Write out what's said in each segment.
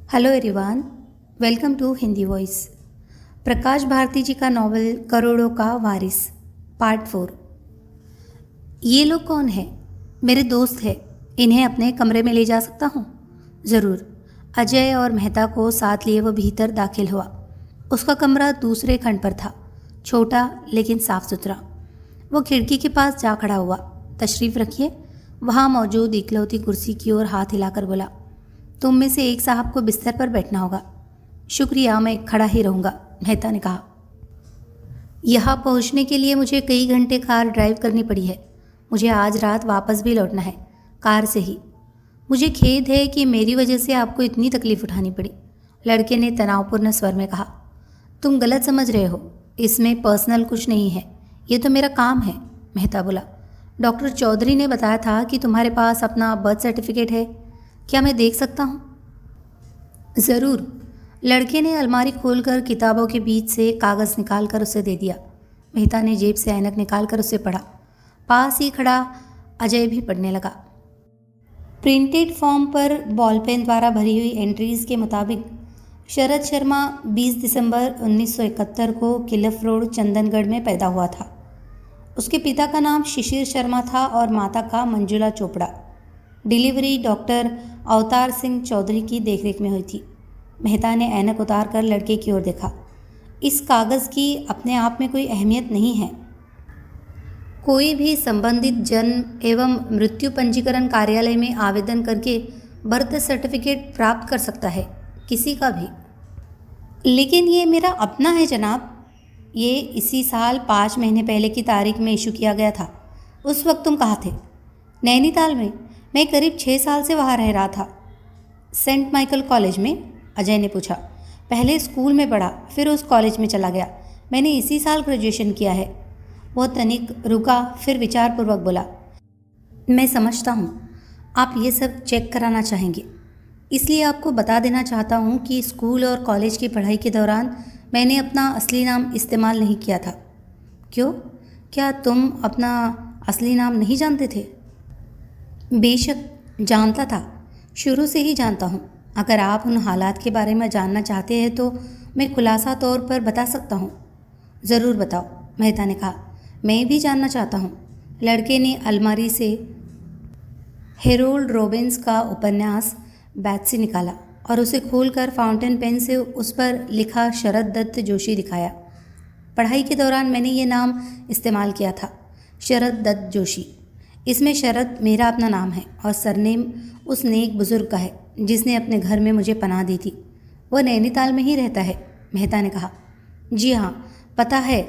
Hello everyone, welcome to Hindi voice. Prakash Bharati ji का novel करोड़ों का वारिस पार्ट 4। ये लोग कौन है? मेरे दोस्त हैं। इन्हें अपने कमरे में ले जा सकता हूँ? ज़रूर। अजय और मेहता को साथ लिए वो भीतर दाखिल हुआ। उसका कमरा दूसरे खंड पर था, छोटा लेकिन साफ सुथरा। वो खिड़की के पास जा खड़ा हुआ। तशरीफ़ रखिए। वहाँ मौजूद इकलौती कुर्सी की ओर हाथ हिलाकर बोला, तुम में से एक साहब को बिस्तर पर बैठना होगा। शुक्रिया, मैं खड़ा ही रहूँगा, मेहता ने कहा। यहाँ पहुँचने के लिए मुझे कई घंटे कार ड्राइव करनी पड़ी है। मुझे आज रात वापस भी लौटना है, कार से ही। मुझे खेद है कि मेरी वजह से आपको इतनी तकलीफ़ उठानी पड़ी, लड़के ने तनावपूर्ण स्वर में कहा। तुम गलत समझ रहे हो, इसमें पर्सनल कुछ नहीं है, ये तो मेरा काम है, मेहता बोला। डॉक्टर चौधरी ने बताया था कि तुम्हारे पास अपना बर्थ सर्टिफिकेट है, क्या मैं देख सकता हूँ? ज़रूर। लड़के ने अलमारी खोलकर किताबों के बीच से कागज़ निकालकर उसे दे दिया। मेहता ने जेब से ऐनक निकालकर उसे पढ़ा। पास ही खड़ा अजय भी पढ़ने लगा। प्रिंटेड फॉर्म पर बॉल पेन द्वारा भरी हुई एंट्रीज के मुताबिक शरद शर्मा 20 दिसंबर 1971 को किलफ रोड चंदनगढ़ में पैदा हुआ था। उसके पिता का नाम शिशिर शर्मा था और माता का मंजुला चोपड़ा। डिलीवरी डॉक्टर अवतार सिंह चौधरी की देखरेख में हुई थी। मेहता ने ऐनक उतार कर लड़के की ओर देखा। इस कागज़ की अपने आप में कोई अहमियत नहीं है। कोई भी संबंधित जन्म एवं मृत्यु पंजीकरण कार्यालय में आवेदन करके बर्थ सर्टिफिकेट प्राप्त कर सकता है, किसी का भी। लेकिन ये मेरा अपना है जनाब। ये इसी साल 5 महीने पहले की तारीख में इशू किया गया था। उस वक्त तुम कहाँ थे? नैनीताल में। मैं करीब 6 साल से वहाँ रह रहा था। सेंट माइकल कॉलेज में? अजय ने पूछा। पहले स्कूल में पढ़ा, फिर उस कॉलेज में चला गया। मैंने इसी साल ग्रेजुएशन किया है। वह तनिक रुका, फिर विचारपूर्वक बोला, मैं समझता हूँ आप ये सब चेक कराना चाहेंगे, इसलिए आपको बता देना चाहता हूँ कि स्कूल और कॉलेज की पढ़ाई के दौरान मैंने अपना असली नाम इस्तेमाल नहीं किया था। क्यों? क्या तुम अपना असली नाम नहीं जानते थे? बेशक जानता था, शुरू से ही जानता हूँ। अगर आप उन हालात के बारे में जानना चाहते हैं तो मैं खुलासा तौर पर बता सकता हूँ। ज़रूर बताओ, मेहता ने कहा। मैं भी जानना चाहता हूँ। लड़के ने अलमारी से हेरोल्ड रॉबिन्स का उपन्यास बैत्सी निकाला और उसे खोलकर फाउंटेन पेन से उस पर लिखा शरद दत्त जोशी दिखाया। पढ़ाई के दौरान मैंने ये नाम इस्तेमाल किया था, शरद दत्त जोशी। इसमें शरद मेरा अपना नाम है और सरनेम उस नेक बुजुर्ग का है जिसने अपने घर में मुझे पनाह दी थी। वह नैनीताल में ही रहता है, मेहता ने कहा। जी हाँ, पता है,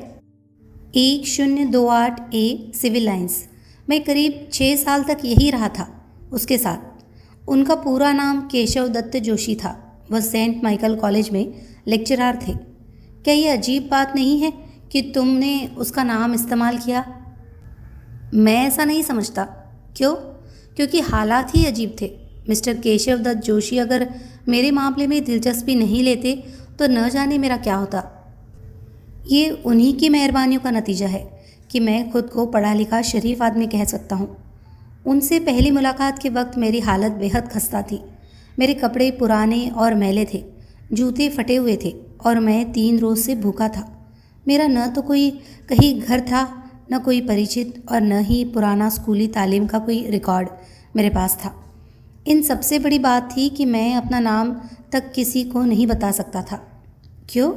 1028 ए सिविल लाइंस। मैं करीब 6 साल तक यही रहा था उसके साथ। उनका पूरा नाम केशव दत्त जोशी था। वह सेंट माइकल कॉलेज में लेक्चरर थे। क्या ये अजीब बात नहीं है कि तुमने उसका नाम इस्तेमाल किया? मैं ऐसा नहीं समझता। क्यों? क्योंकि हालात ही अजीब थे। मिस्टर केशव दत्त जोशी अगर मेरे मामले में दिलचस्पी नहीं लेते तो न जाने मेरा क्या होता। ये उन्हीं की मेहरबानियों का नतीजा है कि मैं खुद को पढ़ा लिखा शरीफ आदमी कह सकता हूँ। उनसे पहली मुलाकात के वक्त मेरी हालत बेहद खस्ता थी। मेरे कपड़े पुराने और मैले थे, जूते फटे हुए थे और मैं 3 रोज़ से भूखा था। मेरा न तो कोई कहीं घर था, न कोई परिचित और न ही पुराना स्कूली तालीम का कोई रिकॉर्ड मेरे पास था। इन सबसे बड़ी बात थी कि मैं अपना नाम तक किसी को नहीं बता सकता था। क्यों?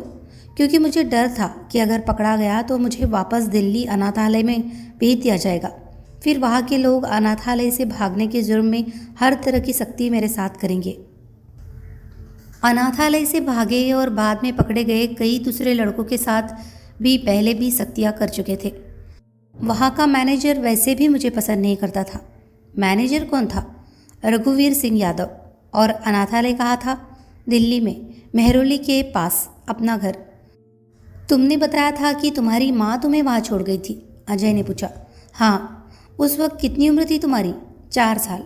क्योंकि मुझे डर था कि अगर पकड़ा गया तो मुझे वापस दिल्ली अनाथालय में भेज दिया जाएगा। फिर वहाँ के लोग अनाथालय से भागने के जुर्म में हर तरह की सख्ती मेरे साथ करेंगे। अनाथालय से भागे और बाद में पकड़े गए कई दूसरे लड़कों के साथ भी पहले भी सख्तियाँ कर चुके थे। वहाँ का मैनेजर वैसे भी मुझे पसंद नहीं करता था। मैनेजर कौन था? रघुवीर सिंह यादव। और अनाथालय कहाँ था? दिल्ली में, मेहरौली के पास अपना घर। तुमने बताया था कि तुम्हारी माँ तुम्हें वहाँ छोड़ गई थी, अजय ने पूछा। हाँ। उस वक्त कितनी उम्र थी तुम्हारी? 4 साल।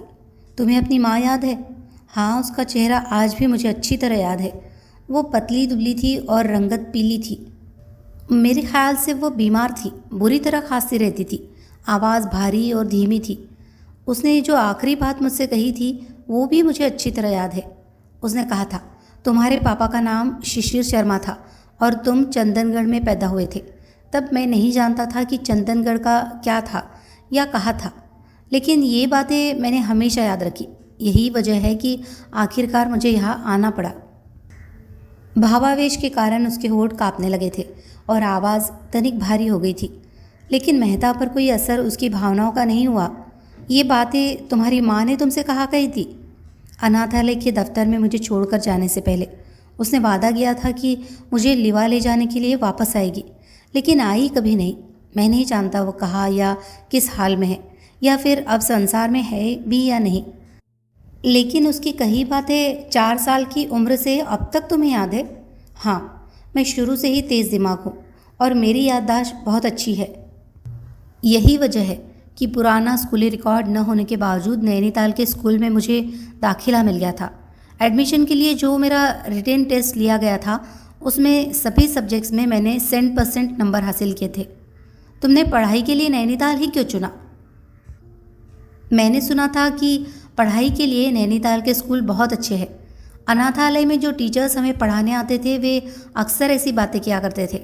तुम्हें अपनी माँ याद है? हाँ, उसका चेहरा आज भी मुझे अच्छी तरह याद है। वो पतली दुबली थी और रंगत पीली थी। मेरे ख्याल से वो बीमार थी, बुरी तरह खांसती रहती थी। आवाज़ भारी और धीमी थी। उसने जो आखिरी बात मुझसे कही थी वो भी मुझे अच्छी तरह याद है। उसने कहा था, तुम्हारे पापा का नाम शिशिर शर्मा था और तुम चंदनगढ़ में पैदा हुए थे। तब मैं नहीं जानता था कि चंदनगढ़ का क्या था या कहाँ था, लेकिन ये बातें मैंने हमेशा याद रखी। यही वजह है कि आखिरकार मुझे यहाँ आना पड़ा। भावावेश के कारण उसके होठ कांपने लगे थे और आवाज़ तनिक भारी हो गई थी, लेकिन मेहता पर कोई असर उसकी भावनाओं का नहीं हुआ। ये बातें तुम्हारी माँ ने तुमसे कहा कही थी? अनाथालय के दफ्तर में मुझे छोड़कर जाने से पहले उसने वादा किया था कि मुझे लिवा ले जाने के लिए वापस आएगी, लेकिन आई कभी नहीं। मैं नहीं जानता वो कहाँ या किस हाल में है, या फिर अब संसार में है भी या नहीं। लेकिन उसकी कही बातें 4 साल की उम्र से अब तक तुम्हें याद है? हाँ, मैं शुरू से ही तेज़ दिमाग हूँ और मेरी याददाश्त बहुत अच्छी है। यही वजह है कि पुराना स्कूली रिकॉर्ड न होने के बावजूद नैनीताल के स्कूल में मुझे दाखिला मिल गया था। एडमिशन के लिए जो मेरा रिटेन टेस्ट लिया गया था, उसमें सभी सब्जेक्ट्स में मैंने 100% नंबर हासिल किए थे। तुमने पढ़ाई के लिए नैनीताल ही क्यों चुना? मैंने सुना था कि पढ़ाई के लिए नैनीताल के स्कूल बहुत अच्छे हैं। अनाथालय में जो टीचर्स हमें पढ़ाने आते थे वे अक्सर ऐसी बातें किया करते थे,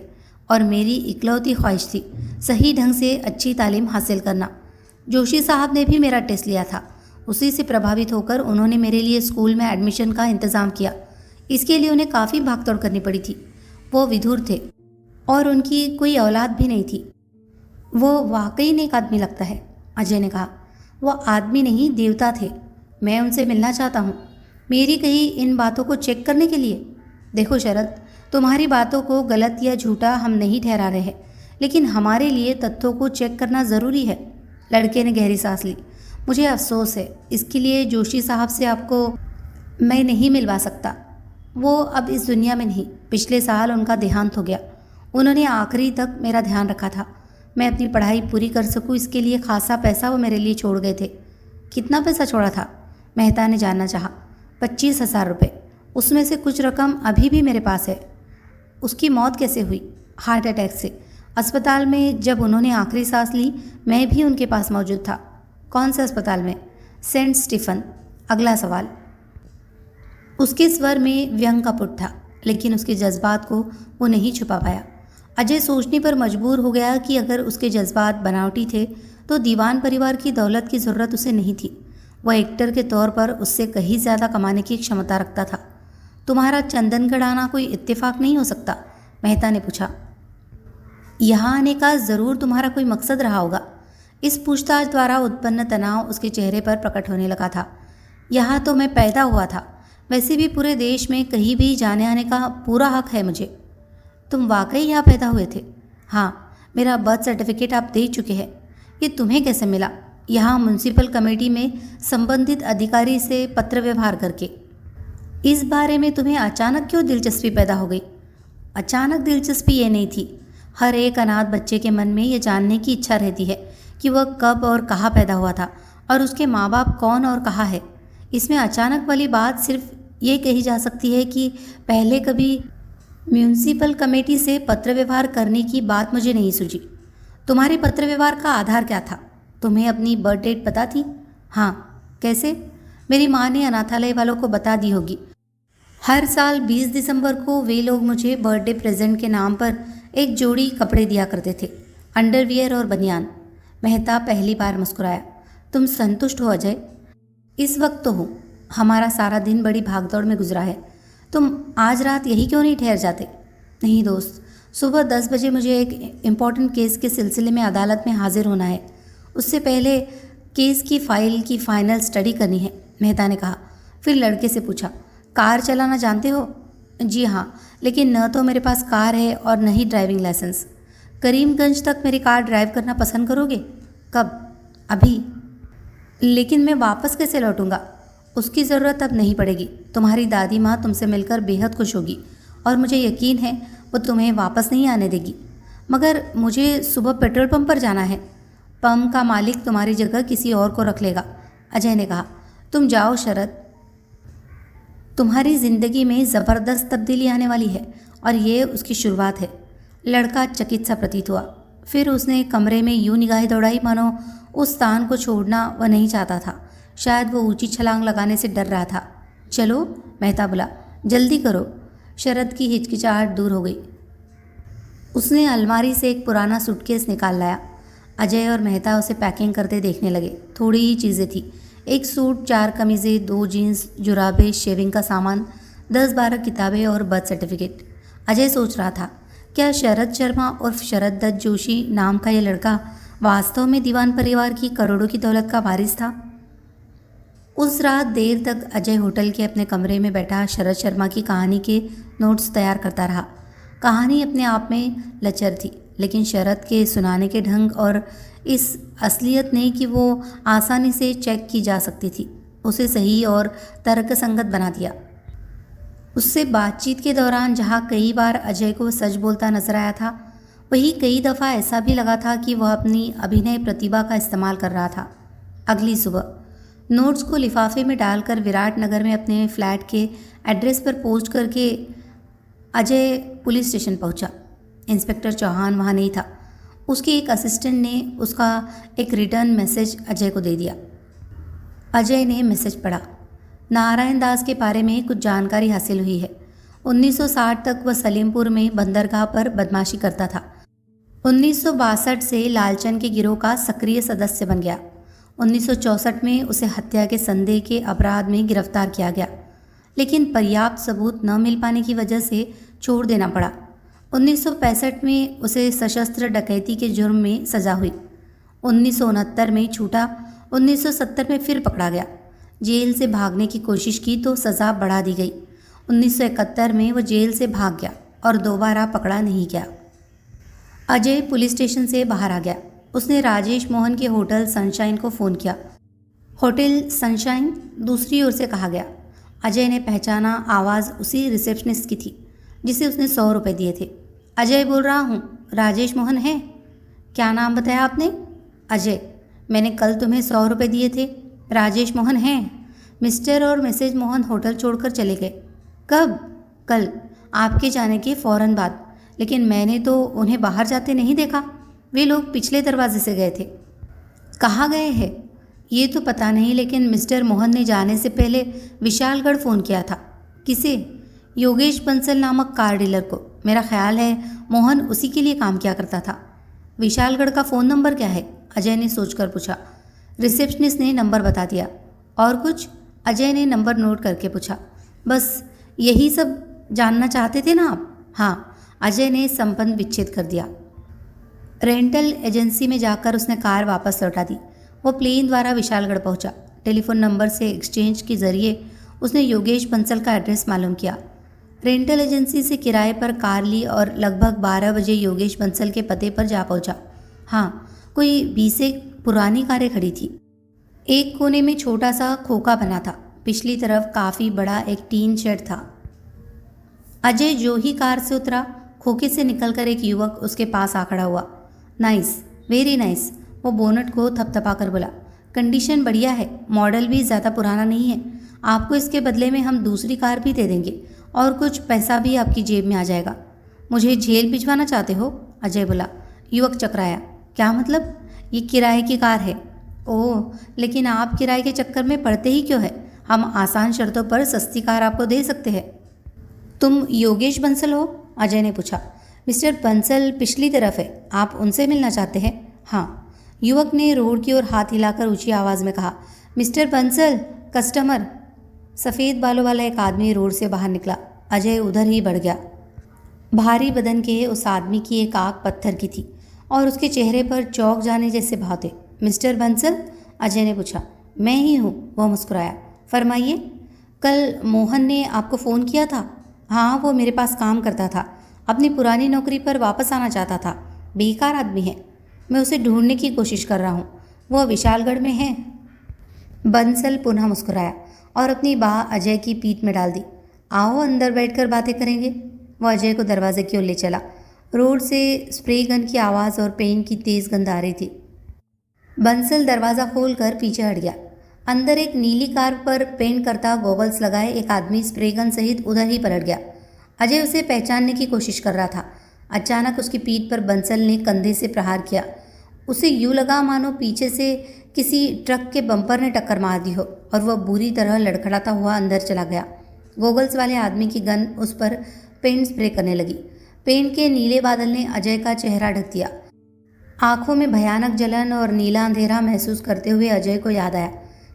और मेरी इकलौती ख्वाहिश थी सही ढंग से अच्छी तालीम हासिल करना। जोशी साहब ने भी मेरा टेस्ट लिया था। उसी से प्रभावित होकर उन्होंने मेरे लिए स्कूल में एडमिशन का इंतज़ाम किया। इसके लिए उन्हें काफ़ी भागदौड़ करनी पड़ी थी। वो विधुर थे और उनकी कोई औलाद भी नहीं थी। वो वाकई नेक आदमी लगता है, अजय ने कहा। वो आदमी नहीं, देवता थे। मैं उनसे मिलना चाहता हूँ, मेरी कही इन बातों को चेक करने के लिए। देखो शरद, तुम्हारी बातों को गलत या झूठा हम नहीं ठहरा रहे हैं, लेकिन हमारे लिए तथ्यों को चेक करना ज़रूरी है। लड़के ने गहरी सांस ली। मुझे अफसोस है, इसके लिए जोशी साहब से आपको मैं नहीं मिलवा सकता। वो अब इस दुनिया में नहीं। पिछले साल उनका देहांत हो गया। उन्होंने आखिरी तक मेरा ध्यान रखा था। मैं अपनी पढ़ाई पूरी कर सकूं, इसके लिए खासा पैसा वो मेरे लिए छोड़ गए थे। कितना पैसा छोड़ा था? मेहता ने जानना चाहा। 25,000 रुपये। उसमें से कुछ रकम अभी भी मेरे पास है। उसकी मौत कैसे हुई? हार्ट अटैक से। अस्पताल में जब उन्होंने आखिरी सांस ली, मैं भी उनके पास मौजूद था। कौन से अस्पताल में? Saint Stephen. अगला सवाल। उसके स्वर में व्यंग का पुट था, लेकिन उसके जज्बात को वो नहीं छुपा पाया। अजय सोचने पर मजबूर हो गया कि अगर उसके जज्बात बनावटी थे तो दीवान परिवार की दौलत की ज़रूरत उसे नहीं थी। वह एक्टर के तौर पर उससे कहीं ज़्यादा कमाने की क्षमता रखता था। तुम्हारा चंदनगढ़ आना कोई इत्तेफाक नहीं हो सकता? मेहता ने पूछा। यहाँ आने का ज़रूर तुम्हारा कोई मकसद रहा होगा। इस पूछताछ द्वारा उत्पन्न तनाव उसके चेहरे पर प्रकट होने लगा था। यहाँ तो मैं पैदा हुआ था, वैसे भी पूरे देश में कहीं भी जाने आने का पूरा हक है मुझे। तुम वाकई यहाँ पैदा हुए थे? हाँ, मेरा बर्थ सर्टिफिकेट आप दे चुके हैं। ये तुम्हें कैसे मिला? यहाँ म्यूनसिपल कमेटी में संबंधित अधिकारी से पत्र व्यवहार करके। इस बारे में तुम्हें अचानक क्यों दिलचस्पी पैदा हो गई? अचानक दिलचस्पी ये नहीं थी। हर एक अनाथ बच्चे के मन में ये जानने की इच्छा रहती है कि वह कब और कहाँ पैदा हुआ था और उसके माँ बाप कौन और कहाँ है। इसमें अचानक वाली बात सिर्फ ये कही जा सकती है कि पहले कभी म्यूनसिपल कमेटी से पत्र व्यवहार करने की बात मुझे नहीं सूझी। तुम्हारे पत्र व्यवहार का आधार क्या था? तुम्हें अपनी बर्थ डेट पता थी? हाँ। कैसे? मेरी माँ ने अनाथालय वालों को बता दी होगी। हर साल 20 दिसंबर को वे लोग मुझे बर्थडे प्रेजेंट के नाम पर एक जोड़ी कपड़े दिया करते थे, अंडरवियर और बनियान। मेहता पहली बार मुस्कुराया। तुम संतुष्ट हो अजय? इस वक्त तो हूँ। हमारा सारा दिन बड़ी भागदौड़ में गुजरा है। तुम आज रात यही क्यों नहीं ठहर जाते? नहीं दोस्त, सुबह 10 बजे मुझे एक इम्पॉर्टेंट केस के सिलसिले में अदालत में हाजिर होना है। उससे पहले केस की फाइल की फाइनल स्टडी करनी है, मेहता ने कहा। फिर लड़के से पूछा, कार चलाना जानते हो? जी हाँ, लेकिन न तो मेरे पास कार है और न ही ड्राइविंग लाइसेंस। करीमगंज तक मेरी कार ड्राइव करना पसंद करोगे? कब? अभी। लेकिन मैं वापस कैसे लौटूंगा? उसकी ज़रूरत अब नहीं पड़ेगी। तुम्हारी दादी माँ तुमसे मिलकर बेहद खुश होगी और मुझे यकीन है वो तुम्हें वापस नहीं आने देगी। मगर मुझे सुबह पेट्रोल पंप पर जाना है। पंप का मालिक तुम्हारी जगह किसी और को रख लेगा, अजय ने कहा। तुम जाओ शरद, तुम्हारी ज़िंदगी में ज़बरदस्त तब्दीली आने वाली है और ये उसकी शुरुआत है। लड़का चकित सा प्रतीत हुआ। फिर उसने कमरे में यूं निगाहें दौड़ाई मानो उस स्थान को छोड़ना वह नहीं चाहता था। शायद वो ऊंची छलांग लगाने से डर रहा था। चलो, मेहता बोला। जल्दी करो। शरद की हिचकिचाहट दूर हो गई। उसने अलमारी से एक पुराना सूटकेस निकाल लाया। अजय और मेहता उसे पैकिंग करते देखने लगे। थोड़ी ही चीज़ें थी, एक सूट, 4 कमीज़ें, 2 जीन्स, जुराबें, शेविंग का सामान, 10-12 किताबें और बर्थ सर्टिफिकेट। अजय सोच रहा था, क्या शरद शर्मा उर्फ शरद दत्त जोशी नाम का यह लड़का वास्तव में दीवान परिवार की करोड़ों की दौलत का वारिस था? उस रात देर तक अजय होटल के अपने कमरे में बैठा शरद शर्मा की कहानी के नोट्स तैयार करता रहा। कहानी अपने आप में लचर थी, लेकिन शरद के सुनाने के ढंग और इस असलियत ने कि वो आसानी से चेक की जा सकती थी, उसे सही और तर्कसंगत बना दिया। उससे बातचीत के दौरान जहाँ कई बार अजय को सच बोलता नजर आया था, वहीं कई दफ़ा ऐसा भी लगा था कि वह अपनी अभिनय प्रतिभा का इस्तेमाल कर रहा था। अगली सुबह नोट्स को लिफाफे में डालकर विराट नगर में अपने फ्लैट के एड्रेस पर पोस्ट करके अजय पुलिस स्टेशन पहुंचा। इंस्पेक्टर चौहान वहां नहीं था। उसके एक असिस्टेंट ने उसका एक रिटर्न मैसेज अजय को दे दिया। अजय ने मैसेज पढ़ा। नारायण दास के बारे में कुछ जानकारी हासिल हुई है। 1960 तक वह सलीमपुर में बंदरगाह पर बदमाशी करता था। 1962 से लालचंद के गिरोह का सक्रिय सदस्य बन गया। 1964 में उसे हत्या के संदेह के अपराध में गिरफ्तार किया गया, लेकिन पर्याप्त सबूत न मिल पाने की वजह से छोड़ देना पड़ा। 1965 में उसे सशस्त्र डकैती के जुर्म में सजा हुई। 1969 में छूटा। 1970 में फिर पकड़ा गया। जेल से भागने की कोशिश की तो सज़ा बढ़ा दी गई। 1971 में वह जेल से भाग गया और दोबारा पकड़ा नहीं गया। अजय पुलिस स्टेशन से बाहर आ गया। उसने राजेश मोहन के होटल सनशाइन को फ़ोन किया। होटल सनशाइन, दूसरी ओर से कहा गया। अजय ने पहचाना, आवाज़ उसी रिसेप्शनिस्ट की थी जिसे उसने 100 रुपये दिए थे। अजय बोल रहा हूँ, राजेश मोहन है? क्या नाम बताया आपने? अजय। मैंने कल तुम्हें 100 रुपये दिए थे। राजेश मोहन हैं? मिस्टर और मिसेज मोहन होटल छोड़कर चले गए। कब? कल, आपके जाने के फ़ौरन बाद। लेकिन मैंने तो उन्हें बाहर जाते नहीं देखा। वे लोग पिछले दरवाजे से गए थे। कहाँ गए हैं ये तो पता नहीं, लेकिन मिस्टर मोहन ने जाने से पहले विशालगढ़ फ़ोन किया था। किसे? योगेश बंसल नामक कार डीलर को। मेरा ख्याल है मोहन उसी के लिए काम किया करता था। विशालगढ़ का फ़ोन नंबर क्या है? अजय ने सोचकर पूछा। रिसेप्शनिस्ट ने नंबर बता दिया। और कुछ? अजय ने नंबर नोट करके पूछा। बस यही सब जानना चाहते थे ना आप? हाँ, अजय ने संबंध विच्छेद कर दिया। रेंटल एजेंसी में जाकर उसने कार वापस लौटा दी। वो प्लेन द्वारा विशालगढ़ पहुंचा। टेलीफोन नंबर से एक्सचेंज के जरिए उसने योगेश बंसल का एड्रेस मालूम किया। रेंटल एजेंसी से किराए पर कार ली और लगभग 12 बजे योगेश बंसल के पते पर जा पहुंचा। हाँ, कोई 20 एक पुरानी कारें खड़ी थी। एक कोने में छोटा सा खोखा बना था। पिछली तरफ काफ़ी बड़ा एक टीन शेड था। अजय जो ही कार से उतरा, खोखे से निकलकर एक युवक उसके पास आ खड़ा हुआ। नाइस, वेरी नाइस, वो बोनट को थपथपा कर बोला। कंडीशन बढ़िया है, मॉडल भी ज़्यादा पुराना नहीं है। आपको इसके बदले में हम दूसरी कार भी दे देंगे और कुछ पैसा भी आपकी जेब में आ जाएगा। मुझे जेल भिजवाना चाहते हो? अजय बोला। युवक चकराया। क्या मतलब? ये किराए की कार है। ओह, लेकिन आप किराए के चक्कर में पड़ते ही क्यों है? हम आसान शर्तों पर सस्ती कार आपको दे सकते हैं। तुम योगेश बंसल हो? अजय ने पूछा। मिस्टर बंसल पिछली तरफ है, आप उनसे मिलना चाहते हैं? हाँ। युवक ने रोड की ओर हाथ हिलाकर ऊंची आवाज़ में कहा। Mister Bansal, customer. सफ़ेद बालों वाला एक आदमी रोड से बाहर निकला। अजय उधर ही बढ़ गया। भारी बदन के उस आदमी की एक आँख पत्थर की थी और उसके चेहरे पर चौंक जाने जैसे भाव थे। मिस्टर बंसल? अजय ने पूछा। मैं ही हूँ, वह मुस्कुराया। फरमाइए। कल मोहन ने आपको फ़ोन किया था? हाँ, वो मेरे पास काम करता था, अपनी पुरानी नौकरी पर वापस आना चाहता था। बेकार आदमी है, मैं उसे ढूंढने की कोशिश कर रहा हूँ। वह विशालगढ़ में है। बंसल पुनः मुस्कुराया और अपनी बाह अजय की पीठ में डाल दी। आओ अंदर बैठकर बातें करेंगे। वह अजय को दरवाजे की ओर ले चला। रोड से स्प्रे गन की आवाज़ और पेंट की तेज़ गंध आ रही थी। बंसल दरवाज़ा खोलकर पीछे हट गया। अंदर एक नीली कार पर पेंट करता गॉगल्स लगाए एक आदमी स्प्रे गन सहित उधर ही पलट गया। अजय उसे पहचानने की कोशिश कर रहा था। अचानक उसकी पीठ पर बंसल ने कंधे से प्रहार किया। उसे यूँ लगा मानो पीछे से किसी ट्रक के बम्पर ने टक्कर मार दी हो और वह बुरी तरह लड़खड़ाता हुआ अंदर चला गया। गोगल्स वाले आदमी की गन उस पर पेंट स्प्रे करने लगी। पेंट के नीले बादल ने अजय का चेहरा ढक दिया। आंखों में भयानक जलन और नीला अंधेरा महसूस करते हुए अजय को याद आया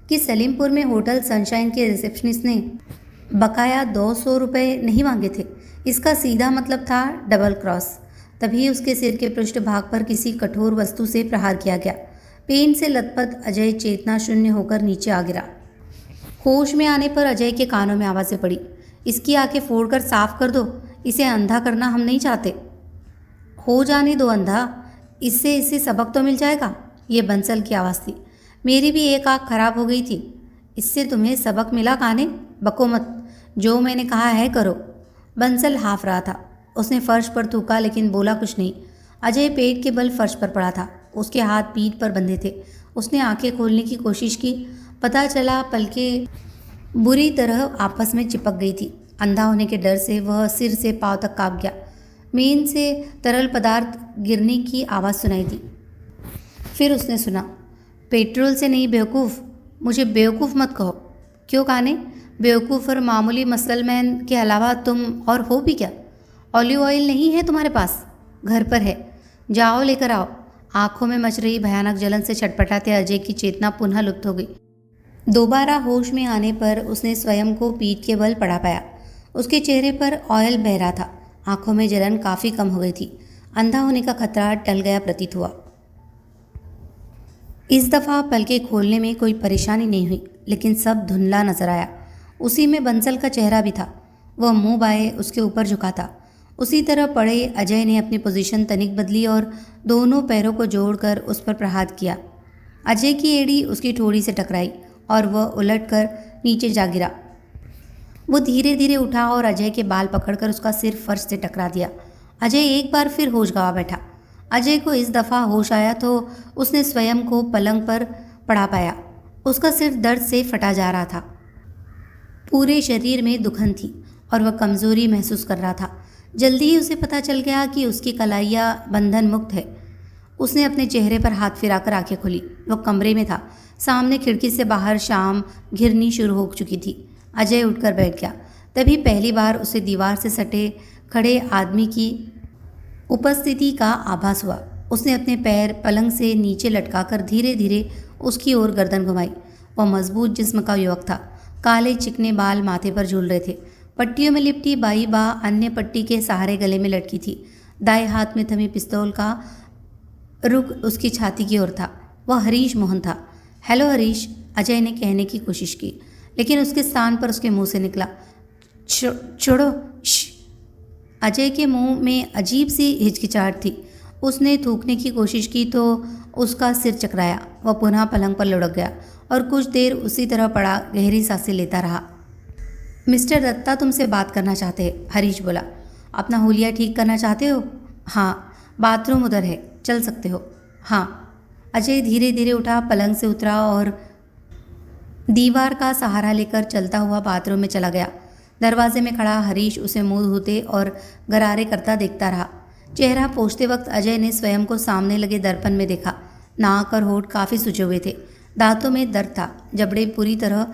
कि सलीमपुर में होटल सनशाइन के रिसेप्शनिस्ट ने बकाया 200 रुपये नहीं मांगे थे। इसका सीधा मतलब था डबल क्रॉस। तभी उसके सिर के पृष्ठभाग पर किसी कठोर वस्तु से प्रहार किया गया। पेन से लथपथ अजय चेतना शून्य होकर नीचे आ गिरा। होश में आने पर अजय के कानों में आवाज़ें पड़ी, इसकी आंखें फोड़कर साफ कर दो, इसे अंधा करना हम नहीं चाहते। हो जाने दो अंधा, इससे इसे सबक तो मिल जाएगा। ये बंसल की आवाज़ थी। मेरी भी एक आँख खराब हो गई थी, इससे तुम्हें सबक मिला काने? बको मत, जो मैंने कहा है करो। बंसल हाफ रहा था। उसने फर्श पर थूका लेकिन बोला कुछ नहीं। अजय पेट के बल फर्श पर पड़ा था। उसके हाथ पीठ पर बंधे थे। उसने आंखें खोलने की कोशिश की। पता चला पलकें बुरी तरह आपस में चिपक गई थी। अंधा होने के डर से वह सिर से पांव तक कांप गया। मेन से तरल पदार्थ गिरने की आवाज़ सुनाई दी। फिर उसने सुना, पेट्रोल से नहीं बेवकूफ़, मुझे बेवकूफ़ मत कहो। क्यों काने? बेवकूफ़ और मामूली मसलमैन के अलावा तुम और हो भी क्या? ऑलिव ऑयल नहीं है तुम्हारे पास? घर पर है, जाओ लेकर आओ। आंखों में मच रही भयानक जलन से छटपटाते अजय की चेतना पुनः लुप्त हो गई। दोबारा होश में आने पर उसने स्वयं को पीठ के बल पड़ा पाया। उसके चेहरे पर ऑयल बह रहा था। आंखों में जलन काफ़ी कम हो गई थी। अंधा होने का खतरा टल गया प्रतीत हुआ। इस दफ़ा पलकें खोलने में कोई परेशानी नहीं हुई, लेकिन सब धुंधला नजर आया। उसी में बंसल का चेहरा भी था। वह मुंह बाएं उसके ऊपर झुका था। उसी तरह पड़े अजय ने अपनी पोजीशन तनिक बदली और दोनों पैरों को जोड़कर उस पर प्रहार किया। अजय की एड़ी उसकी ठोड़ी से टकराई और वह उलटकर नीचे जा गिरा। वो धीरे धीरे उठा और अजय के बाल पकड़कर उसका सिर फर्श से टकरा दिया। अजय एक बार फिर होश गंवा बैठा। अजय को इस दफ़ा होश आया तो उसने स्वयं को पलंग पर पड़ा पाया। उसका सिर दर्द से फटा जा रहा था। पूरे शरीर में दुखन थी और वह कमज़ोरी महसूस कर रहा था। जल्दी ही उसे पता चल गया कि उसकी कलाइयाँ बंधन मुक्त है। उसने अपने चेहरे पर हाथ फिराकर आंखें खोली। वह कमरे में था। सामने खिड़की से बाहर शाम घिरनी शुरू हो चुकी थी। अजय उठकर बैठ गया। तभी पहली बार उसे दीवार से सटे खड़े आदमी की उपस्थिति का आभास हुआ। उसने अपने पैर पलंग से नीचे लटकाकर धीरे धीरे उसकी ओर गर्दन घुमाई। वह मजबूत जिस्म का युवक था। काले चिकने बाल माथे पर झूल रहे थे। पट्टियों में लिपटी बाई बाह अन्य पट्टी के सहारे गले में लटकी थी। दाएं हाथ में थमी पिस्तौल का रुख उसकी छाती की ओर था। वह हरीश मोहन था। हेलो हरीश, अजय ने कहने की कोशिश की, लेकिन उसके स्थान पर उसके मुंह से निकला, छोड़ो। अजय के मुंह में अजीब सी हिचकिचाहट थी। उसने थूकने की कोशिश की तो उसका सिर चकराया। वह पुनः पलंग पर लुढ़क गया और कुछ देर उसी तरह पड़ा गहरी सांसें लेता रहा। मिस्टर दत्ता तुमसे बात करना चाहते हैं, हरीश बोला। अपना हुलिया ठीक करना चाहते हो? हाँ, बाथरूम उधर है, चल सकते हो। हाँ। अजय धीरे धीरे उठा, पलंग से उतरा और दीवार का सहारा लेकर चलता हुआ बाथरूम में चला गया। दरवाजे में खड़ा हरीश उसे मुंह धोते और गरारे करता देखता रहा। चेहरा पोंछते वक्त अजय ने स्वयं को सामने लगे दर्पण में देखा। नाक और होठ काफ़ी सूजे हुए थे। दांतों में दर्द था। जबड़े पूरी तरह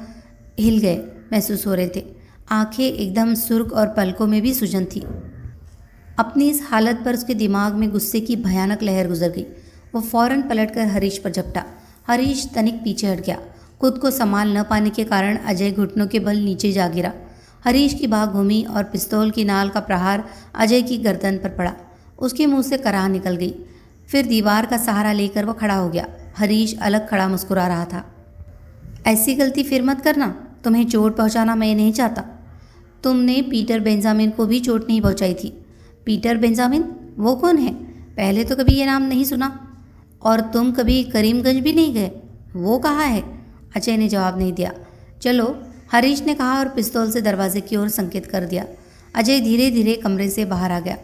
हिल गए महसूस हो रहे थे। आंखें एकदम सुर्ख और पलकों में भी सूजन थी। अपनी इस हालत पर उसके दिमाग में गुस्से की भयानक लहर गुजर गई। वो फौरन पलटकर हरीश पर झपटा। हरीश तनिक पीछे हट गया। खुद को संभाल न पाने के कारण अजय घुटनों के बल नीचे जा गिरा। हरीश की बाह घूमी और पिस्तौल की नाल का प्रहार अजय की गर्दन पर पड़ा। उसके मुंह से कराह निकल गई। फिर दीवार का सहारा लेकर वह खड़ा हो गया। हरीश अलग खड़ा मुस्कुरा रहा था। ऐसी गलती फिर मत करना, तुम्हें चोट पहुंचाना मैं नहीं चाहता। तुमने पीटर बेंजामिन को भी चोट नहीं पहुंचाई थी। Peter Benjamin? वो कौन है? पहले तो कभी ये नाम नहीं सुना। और तुम कभी करीमगंज भी नहीं गए? वो कहाँ है? अजय ने जवाब नहीं दिया। चलो, हरीश ने कहा और पिस्तौल से दरवाजे की ओर संकेत कर दिया। अजय धीरे धीरे कमरे से बाहर आ गया।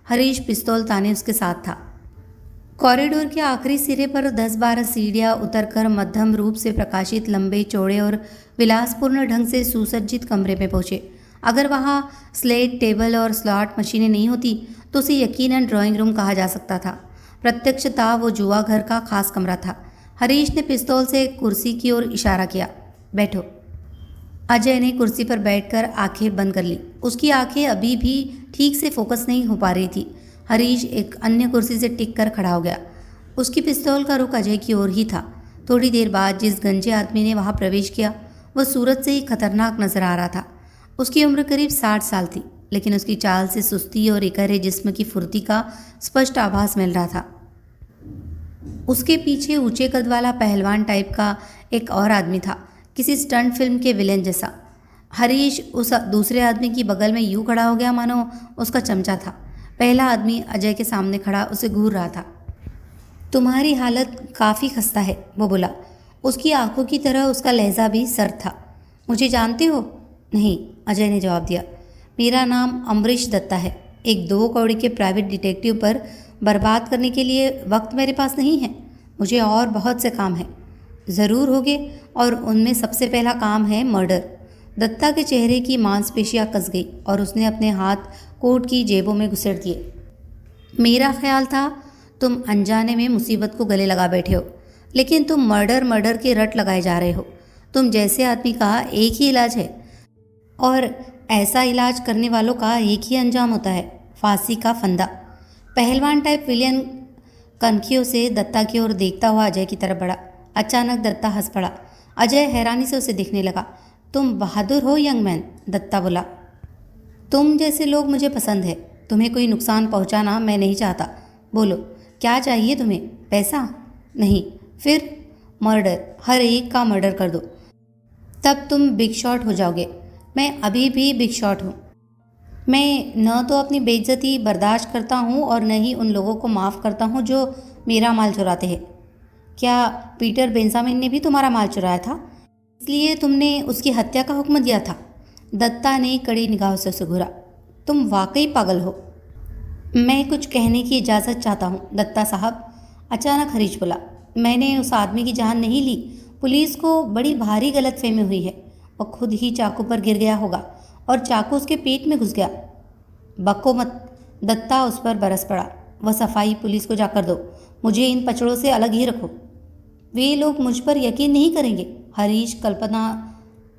हरीश पिस्तौल ताने उसके साथ था। कॉरिडोर के आखिरी सिरे पर 10-12 सीढ़ियाँ उतरकर मध्यम रूप से प्रकाशित लंबे चौड़े और विलासपूर्ण ढंग से सुसज्जित कमरे में पहुँचे। अगर वहाँ स्लेट टेबल और स्लॉट मशीनें नहीं होती तो उसे यकीनन ड्राइंग रूम कहा जा सकता था। प्रत्यक्षतः वो जुआ घर का खास कमरा था। हरीश ने पिस्तौल से एक कुर्सी की ओर इशारा किया। बैठो। अजय ने कुर्सी पर बैठकर आंखें बंद कर ली। उसकी आंखें अभी भी ठीक से फोकस नहीं हो पा रही थी। हरीश एक अन्य कुर्सी से टिक कर खड़ा हो गया। उसकी पिस्तौल का रुख अजय की ओर ही था। थोड़ी देर बाद जिस गंजे आदमी ने वहां प्रवेश किया वह सूरत से ही खतरनाक नजर आ रहा था। उसकी उम्र करीब 60 साल थी, लेकिन उसकी चाल से सुस्ती और इकहरे जिस्म की फुर्ती का स्पष्ट आभास मिल रहा था। उसके पीछे ऊंचे कद वाला पहलवान टाइप का एक और आदमी था, किसी स्टंट फिल्म के विलेन जैसा। हरीश उस दूसरे आदमी की बगल में यूं खड़ा हो गया मानो उसका चमचा था। पहला आदमी अजय के सामने खड़ा उसे घूर रहा था। तुम्हारी हालत काफ़ी खस्ता है, वो बोला। उसकी आंखों की तरह उसका लहजा भी सर्द था। मुझे जानते हो? नहीं, अजय ने जवाब दिया। मेरा नाम अमरीश दत्ता है। एक 2 कौड़ी के प्राइवेट डिटेक्टिव पर बर्बाद करने के लिए वक्त मेरे पास नहीं है। मुझे और बहुत से काम हैं। ज़रूर होगे, और उनमें सबसे पहला काम है मर्डर। दत्ता के चेहरे की मांसपेशियां कस गई और उसने अपने हाथ कोट की जेबों में घुसेड़ दिए। मेरा ख्याल था तुम अनजाने में मुसीबत को गले लगा बैठे हो, लेकिन तुम मर्डर के रट लगाए जा रहे हो। तुम जैसे आदमी का एक ही इलाज है, और ऐसा इलाज करने वालों का एक ही अंजाम होता है, फांसी का फंदा। पहलवान टाइप विलियन कनखियों से दत्ता की ओर देखता हुआ अजय की तरफ बढ़ा। अचानक दत्ता हंस पड़ा। अजय हैरानी से उसे देखने लगा। तुम बहादुर हो यंग मैन, दत्ता बोला। तुम जैसे लोग मुझे पसंद है। तुम्हें कोई नुकसान पहुंचाना मैं नहीं चाहता। बोलो, क्या चाहिए तुम्हें? पैसा? नहीं। फिर? मर्डर। हर एक का मर्डर कर दो, तब तुम बिग शॉट हो जाओगे। मैं अभी भी बिग शॉट हूँ। मैं न तो अपनी बेइज्जती बर्दाश्त करता हूँ और न ही उन लोगों को माफ़ करता हूँ जो मेरा माल चुराते हैं। क्या पीटर बेंजामिन ने भी तुम्हारा माल चुराया था, इसलिए तुमने उसकी हत्या का हुक्म दिया था? दत्ता ने कड़ी निगाहों से उसे घूरा। तुम वाकई पागल हो। मैं कुछ कहने की इजाज़त चाहता हूँ दत्ता साहब, अचानक हरीश बोला। मैंने उस आदमी की जान नहीं ली। पुलिस को बड़ी भारी गलतफहमी हुई है। वो खुद ही चाकू पर गिर गया होगा और चाकू उसके पेट में घुस गया। बको मत, दत्ता उस पर बरस पड़ा। वह सफाई पुलिस को जाकर दो। मुझे इन पचड़ों से अलग ही रखो। वे लोग मुझ पर यकीन नहीं करेंगे, हरीश कल्पना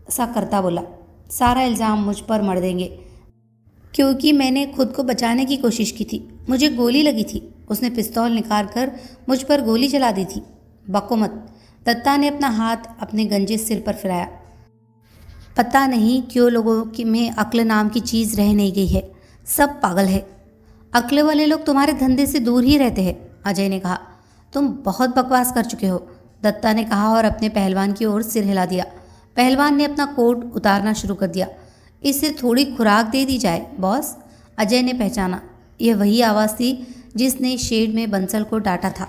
सा करता बोला। सारा इल्ज़ाम मुझ पर मढ़ देंगे, क्योंकि मैंने खुद को बचाने की कोशिश की थी। मुझे गोली लगी थी। उसने पिस्तौल निकाल कर मुझ पर गोली चला दी थी। बको मत, दत्ता ने अपना हाथ अपने गंजे सिर पर फिराया। पता नहीं क्यों लोगों में अक्ल नाम की चीज़ रह नहीं गई है। सब पागल है। अक्ल वाले लोग तुम्हारे धंधे से दूर ही रहते हैं, अजय ने कहा। तुम बहुत बकवास कर चुके हो, दत्ता ने कहा और अपने पहलवान की ओर सिर हिला दिया। पहलवान ने अपना कोट उतारना शुरू कर दिया। इसे थोड़ी खुराक दे दी जाए बॉस, अजय ने पहचाना। यह वही आवाज़ थी जिसने शेड में बंसल को डांटा था।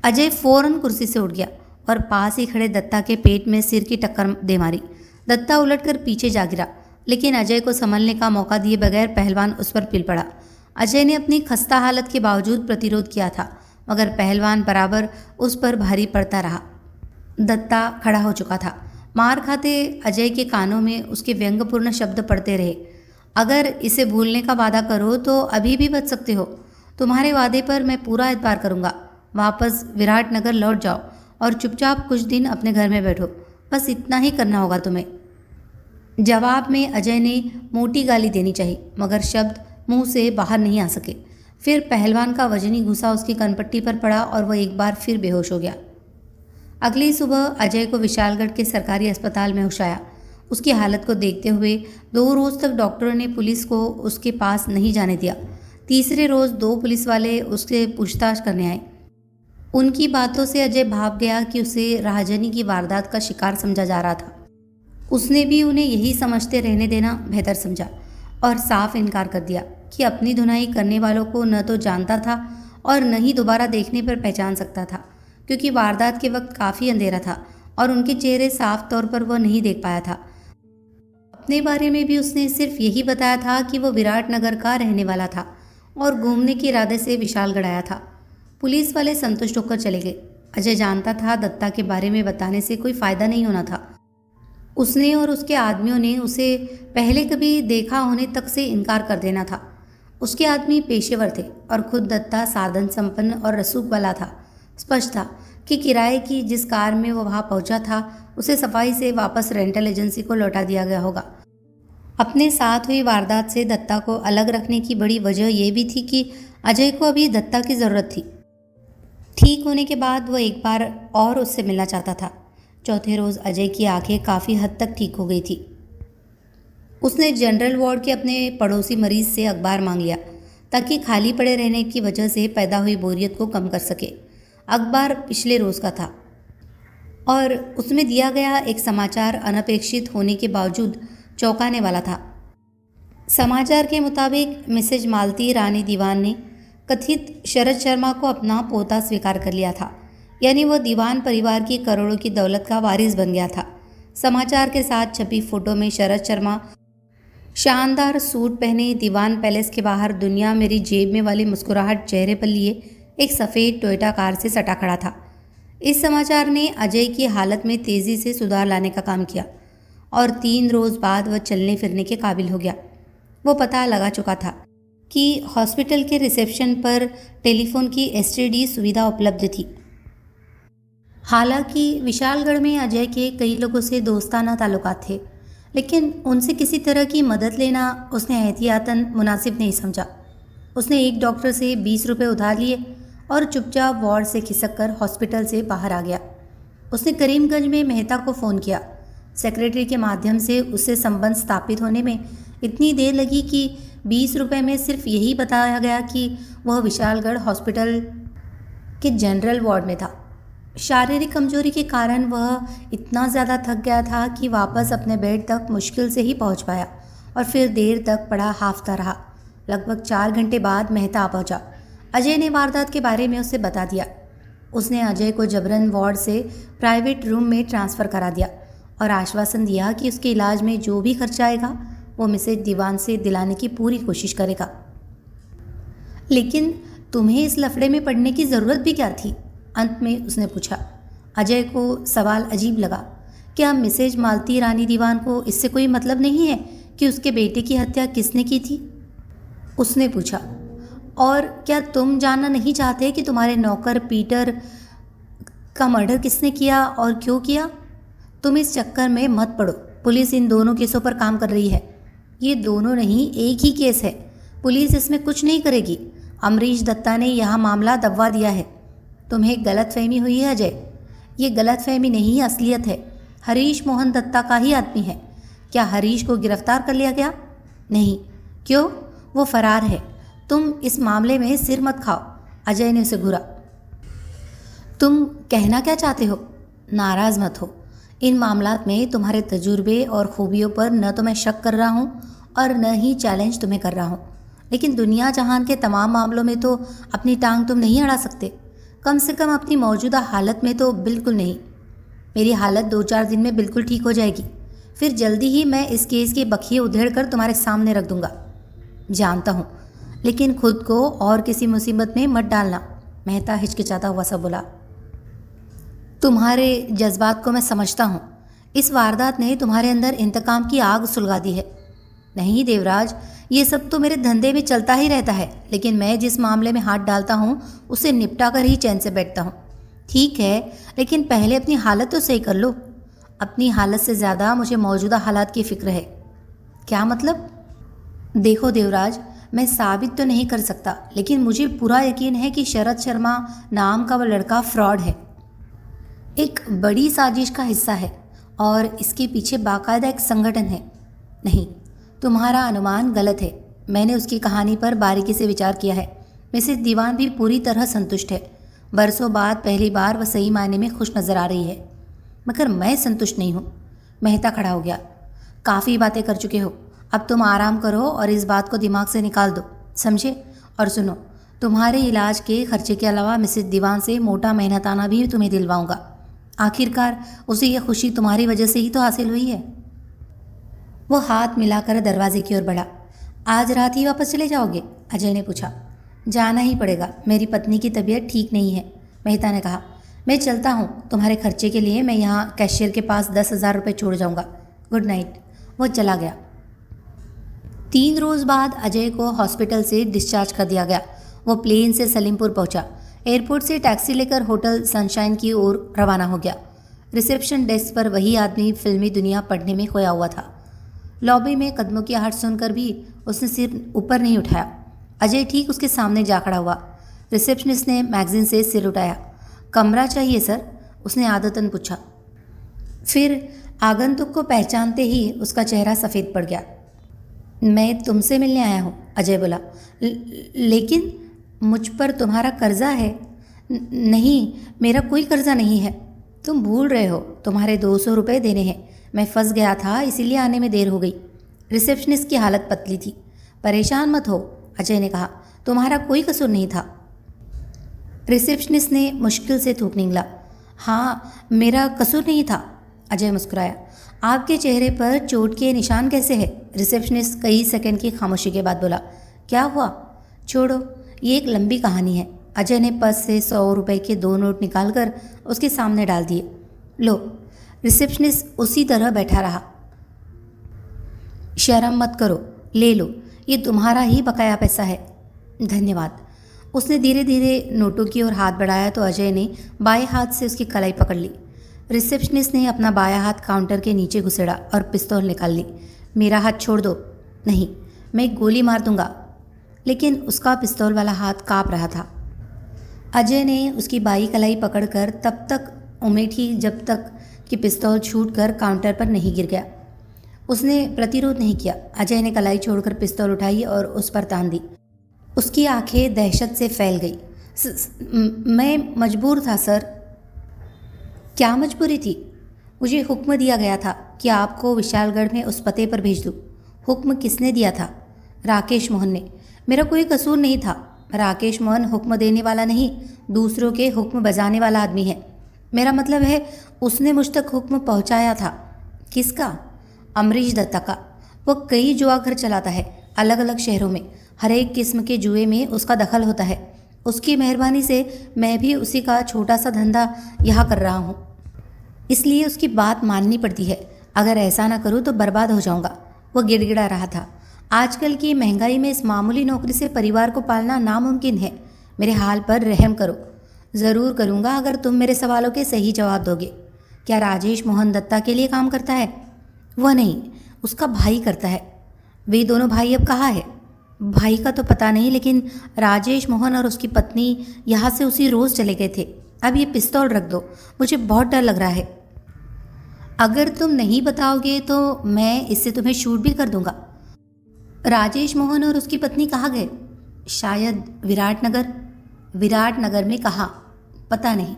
अजय फौरन कुर्सी से उठ गया और पास ही खड़े दत्ता के पेट में सिर की टक्कर दे मारी। दत्ता उलटकर पीछे जा गिरा, लेकिन अजय को संभलने का मौका दिए बगैर पहलवान उस पर पिल पड़ा। अजय ने अपनी खस्ता हालत के बावजूद प्रतिरोध किया था, मगर पहलवान बराबर उस पर भारी पड़ता रहा। दत्ता खड़ा हो चुका था। मार खाते अजय के कानों में उसके व्यंग्यपूर्ण शब्द पड़ते रहे। अगर इसे भूलने का वादा करो तो अभी भी बच सकते हो। तुम्हारे वादे पर मैं पूरा एतबार करूँगा। वापस विराटनगर लौट जाओ और चुपचाप कुछ दिन अपने घर में बैठो। बस इतना ही करना होगा तुम्हें। जवाब में अजय ने मोटी गाली देनी चाहिए, मगर शब्द मुंह से बाहर नहीं आ सके। फिर पहलवान का वजनी घुसा उसकी कनपट्टी पर पड़ा और वह एक बार फिर बेहोश हो गया। अगली सुबह अजय को विशालगढ़ के सरकारी अस्पताल में उठाया। उसकी हालत को देखते हुए 2 रोज़ तक डॉक्टरों ने पुलिस को उसके पास नहीं जाने दिया। तीसरे रोज़ 2 पुलिस वाले उससे पूछताछ करने आए। उनकी बातों से अजय भाप गया कि उसे राहजनी की वारदात का शिकार समझा जा रहा था। उसने भी उन्हें यही समझते रहने देना बेहतर समझा और साफ इनकार कर दिया कि अपनी धुनाई करने वालों को न तो जानता था और न ही दोबारा देखने पर पहचान सकता था, क्योंकि वारदात के वक्त काफ़ी अंधेरा था और उनके चेहरे साफ तौर पर वह नहीं देख पाया था। अपने बारे में भी उसने सिर्फ यही बताया था कि वह विराटनगर का रहने वाला था और घूमने के इरादे से विशालगढ़ आया था। पुलिस वाले संतुष्ट होकर चले गए। अजय जानता था दत्ता के बारे में बताने से कोई फ़ायदा नहीं होना था। उसने और उसके आदमियों ने उसे पहले कभी देखा होने तक से इनकार कर देना था। उसके आदमी पेशेवर थे और खुद दत्ता साधन संपन्न और रसूख वाला था। स्पष्ट था कि किराए की जिस कार में वह वहाँ पहुँचा था उसे सफाई से वापस रेंटल एजेंसी को लौटा दिया गया होगा। अपने साथ हुई वारदात से दत्ता को अलग रखने की बड़ी वजह यह भी थी कि अजय को अभी दत्ता की ज़रूरत थी। ठीक होने के बाद वह एक बार और उससे मिलना चाहता था। चौथे रोज़ अजय की आंखें काफ़ी हद तक ठीक हो गई थी। उसने जनरल वार्ड के अपने पड़ोसी मरीज से अखबार मांग लिया ताकि खाली पड़े रहने की वजह से पैदा हुई बोरियत को कम कर सके। अखबार पिछले रोज़ का था और उसमें दिया गया एक समाचार अनपेक्षित होने के बावजूद चौंकाने वाला था। समाचार के मुताबिक मिसेज मालती रानी दीवान ने कथित शरद शर्मा को अपना पोता स्वीकार कर लिया था, यानी वह दीवान परिवार की करोड़ों की दौलत का वारिस बन गया था। समाचार के साथ छपी फोटो में शरद शर्मा शानदार सूट पहने दीवान पैलेस के बाहर दुनिया मेरी जेब में वाली मुस्कुराहट चेहरे पर लिए एक सफ़ेद टोयोटा कार से सटा खड़ा था। इस समाचार ने अजय की हालत में तेज़ी से सुधार लाने का काम किया और 3 रोज़ बाद वह चलने फिरने के काबिल हो गया। वो पता लगा चुका था कि हॉस्पिटल के रिसेप्शन पर टेलीफोन की एसटीडी सुविधा उपलब्ध थी। हालांकि विशालगढ़ में अजय के कई लोगों से दोस्ताना ताल्लुकात थे, लेकिन उनसे किसी तरह की मदद लेना उसने एहतियातन मुनासिब नहीं समझा। उसने एक डॉक्टर से 20 रुपये उधार लिए और चुपचाप वार्ड से खिसक कर हॉस्पिटल से बाहर आ गया। उसने करीमगंज में मेहता को फ़ोन किया। सेक्रेटरी के माध्यम से उससे संबंध स्थापित होने में इतनी देर लगी कि 20 रुपये में सिर्फ यही बताया गया कि वह विशालगढ़ हॉस्पिटल के जनरल वार्ड में था। शारीरिक कमजोरी के कारण वह इतना ज़्यादा थक गया था कि वापस अपने बेड तक मुश्किल से ही पहुंच पाया और फिर देर तक पड़ा हाफता रहा। लगभग 4 घंटे बाद मेहता आ पहुंचा। अजय ने वारदात के बारे में उसे बता दिया। उसने अजय को जबरन वार्ड से प्राइवेट रूम में ट्रांसफ़र करा दिया और आश्वासन दिया कि उसके इलाज में जो भी खर्चा आएगा वो मिसेज दीवान से दिलाने की पूरी कोशिश करेगा। लेकिन तुम्हें इस लफड़े में पड़ने की ज़रूरत भी क्या थी? अंत में उसने पूछा। अजय को सवाल अजीब लगा। क्या मिसेज मालती रानी दीवान को इससे कोई मतलब नहीं है कि उसके बेटे की हत्या किसने की थी? उसने पूछा। और क्या तुम जानना नहीं चाहते कि तुम्हारे नौकर पीटर का मर्डर किसने किया और क्यों किया? तुम इस चक्कर में मत पड़ो। पुलिस इन दोनों केसों पर काम कर रही है। ये दोनों नहीं, एक ही केस है। पुलिस इसमें कुछ नहीं करेगी। अमरीश दत्ता ने यह मामला दबवा दिया है। तुम्हें गलतफहमी हुई है अजय। ये गलतफहमी नहीं, असलियत है। हरीश मोहन दत्ता का ही आदमी है। क्या हरीश को गिरफ्तार कर लिया गया? नहीं। क्यों? वो फरार है। तुम इस मामले में सिर मत खाओ। अजय ने उसे घूरा। तुम कहना क्या चाहते हो? नाराज़ मत हो। इन मामलात में तुम्हारे तजुर्बे और खूबियों पर न तो मैं शक कर रहा हूँ और न ही चैलेंज तुम्हें कर रहा हूँ, लेकिन दुनिया जहान के तमाम मामलों में तो अपनी टांग तुम नहीं अड़ा सकते। कम से कम अपनी मौजूदा हालत में तो बिल्कुल नहीं। मेरी हालत 2-4 दिन में बिल्कुल ठीक हो जाएगी। फिर जल्दी ही मैं इस केस के बखिए उधेड़ कर तुम्हारे सामने रख दूंगा। जानता हूँ, लेकिन खुद को और किसी मुसीबत में मत डालना। मेहता हिचकिचाता हुआ सा बोला। तुम्हारे जज्बात को मैं समझता हूँ। इस वारदात ने तुम्हारे अंदर इंतकाम की आग सुलगा दी है। नहीं देवराज, ये सब तो मेरे धंधे में चलता ही रहता है, लेकिन मैं जिस मामले में हाथ डालता हूँ उसे निपटा कर ही चैन से बैठता हूँ। ठीक है, लेकिन पहले अपनी हालत तो सही कर लो। अपनी हालत से ज़्यादा मुझे मौजूदा हालात की फ़िक्र है। क्या मतलब? देखो देवराज, मैं साबित तो नहीं कर सकता, लेकिन मुझे पूरा यकीन है कि शरद शर्मा नाम का वह लड़का फ्रॉड है, एक बड़ी साजिश का हिस्सा है और इसके पीछे बाकायदा एक संगठन है। नहीं, तुम्हारा अनुमान गलत है। मैंने उसकी कहानी पर बारीकी से विचार किया है। मिसेज दीवान भी पूरी तरह संतुष्ट है। बरसों बाद पहली बार वह सही मायने में खुश नज़र आ रही है, मगर मैं संतुष्ट नहीं हूँ। मेहता खड़ा हो गया। काफ़ी बातें कर चुके हो, अब तुम आराम करो और इस बात को दिमाग से निकाल दो, समझे? और सुनो, तुम्हारे इलाज के खर्चे के अलावा मिसेज दीवान से मोटा मेहनताना भी तुम्हें दिलवाऊंगा। आखिरकार उसे यह खुशी तुम्हारी वजह से ही तो हासिल हुई है। वो हाथ मिलाकर दरवाजे की ओर बढ़ा। आज रात ही वापस चले जाओगे? अजय ने पूछा। जाना ही पड़ेगा, मेरी पत्नी की तबीयत ठीक नहीं है, मेहता ने कहा। मैं चलता हूँ, तुम्हारे खर्चे के लिए मैं यहाँ कैशियर के पास 10,000 रुपये छोड़ जाऊँगा। Good night. वो चला गया। 3 रोज़ बाद अजय को हॉस्पिटल से डिस्चार्ज कर दिया गया। वो प्लेन से सलीमपुर पहुँचा। एयरपोर्ट से टैक्सी लेकर होटल सनशाइन की ओर रवाना हो गया। रिसेप्शन डेस्क पर वही आदमी फिल्मी दुनिया पढ़ने में खोया हुआ था। लॉबी में कदमों की आहट सुनकर भी उसने सिर ऊपर नहीं उठाया। अजय ठीक उसके सामने जा खड़ा हुआ। रिसेप्शनिस्ट ने मैगजीन से सिर उठाया। कमरा चाहिए सर, उसने आदतन पूछा। फिर आगंतुक को पहचानते ही उसका चेहरा सफ़ेद पड़ गया। मैं तुमसे मिलने आया हूँ, अजय बोला। लेकिन मुझ पर तुम्हारा कर्जा है। नहीं, मेरा कोई कर्जा नहीं है। तुम भूल रहे हो, तुम्हारे 200 रुपये देने हैं। मैं फंस गया था, इसीलिए आने में देर हो गई। रिसेप्शनिस्ट की हालत पतली थी। परेशान मत हो, अजय ने कहा, तुम्हारा कोई कसूर नहीं था। रिसेप्शनिस्ट ने मुश्किल से थूक निकला। हाँ, मेरा कसूर नहीं था, अजय मुस्कुराया। आपके चेहरे पर चोट के निशान कैसे है? रिसेप्शनिस्ट कई सेकंड की खामोशी के बाद बोला। क्या हुआ? छोड़ो, ये एक लंबी कहानी है। अजय ने पर्स से 100 रुपये के 2 नोट निकालकर उसके सामने डाल दिए। लो। रिसेप्शनिस्ट उसी तरह बैठा रहा। शर्म मत करो, ले लो, ये तुम्हारा ही बकाया पैसा है। धन्यवाद। उसने धीरे धीरे नोटों की ओर हाथ बढ़ाया तो अजय ने बाएं हाथ से उसकी कलाई पकड़ ली। रिसेप्शनिस्ट ने अपना बायां हाथ काउंटर के नीचे घुसेड़ा और पिस्तौल निकाल ली। मेरा हाथ छोड़ दो। नहीं, मैं गोली मार दूंगा। लेकिन उसका पिस्तौल वाला हाथ काँप रहा था। अजय ने उसकी बाई कलाई पकड़कर तब तक उमेठी जब तक कि पिस्तौल छूटकर काउंटर पर नहीं गिर गया। उसने प्रतिरोध नहीं किया। अजय ने कलाई छोड़कर पिस्तौल उठाई और उस पर तान दी। उसकी आंखें दहशत से फैल गई। मैं मजबूर था सर। क्या मजबूरी थी? मुझे हुक्म दिया गया था कि आपको विशालगढ़ में उस पते पर भेज दूँ। हुक्म किसने दिया था? राकेश मोहन ने। मेरा कोई कसूर नहीं था। राकेश मोहन हुक्म देने वाला नहीं, दूसरों के हुक्म बजाने वाला आदमी है। मेरा मतलब है उसने मुझ तक हुक्म पहुंचाया था। किसका? अमरीश दत्ता का। वह कई जुआ घर चलाता है, अलग अलग शहरों में। हर एक किस्म के जुए में उसका दखल होता है। उसकी मेहरबानी से मैं भी उसी का छोटा सा धंधा यहाँ कर रहा हूँ, इसलिए उसकी बात माननी पड़ती है। अगर ऐसा ना करूँ तो बर्बाद हो जाऊँगा। वह गिड़गिड़ा रहा था। आजकल की महंगाई में इस मामूली नौकरी से परिवार को पालना नामुमकिन है। मेरे हाल पर रहम करो। ज़रूर करूँगा अगर तुम मेरे सवालों के सही जवाब दोगे। क्या राजेश मोहन दत्ता के लिए काम करता है? वह नहीं, उसका भाई करता है। वे दोनों भाई अब कहाँ है? भाई का तो पता नहीं, लेकिन राजेश मोहन और उसकी पत्नी यहाँ से उसी रोज़ चले गए थे। अब ये पिस्तौल रख दो, मुझे बहुत डर लग रहा है। अगर तुम नहीं बताओगे तो मैं इससे तुम्हें शूट भी कर दूंगा। राजेश मोहन और उसकी पत्नी कहाँ गए? शायद विराटनगर। विराटनगर में कहाँ? पता नहीं।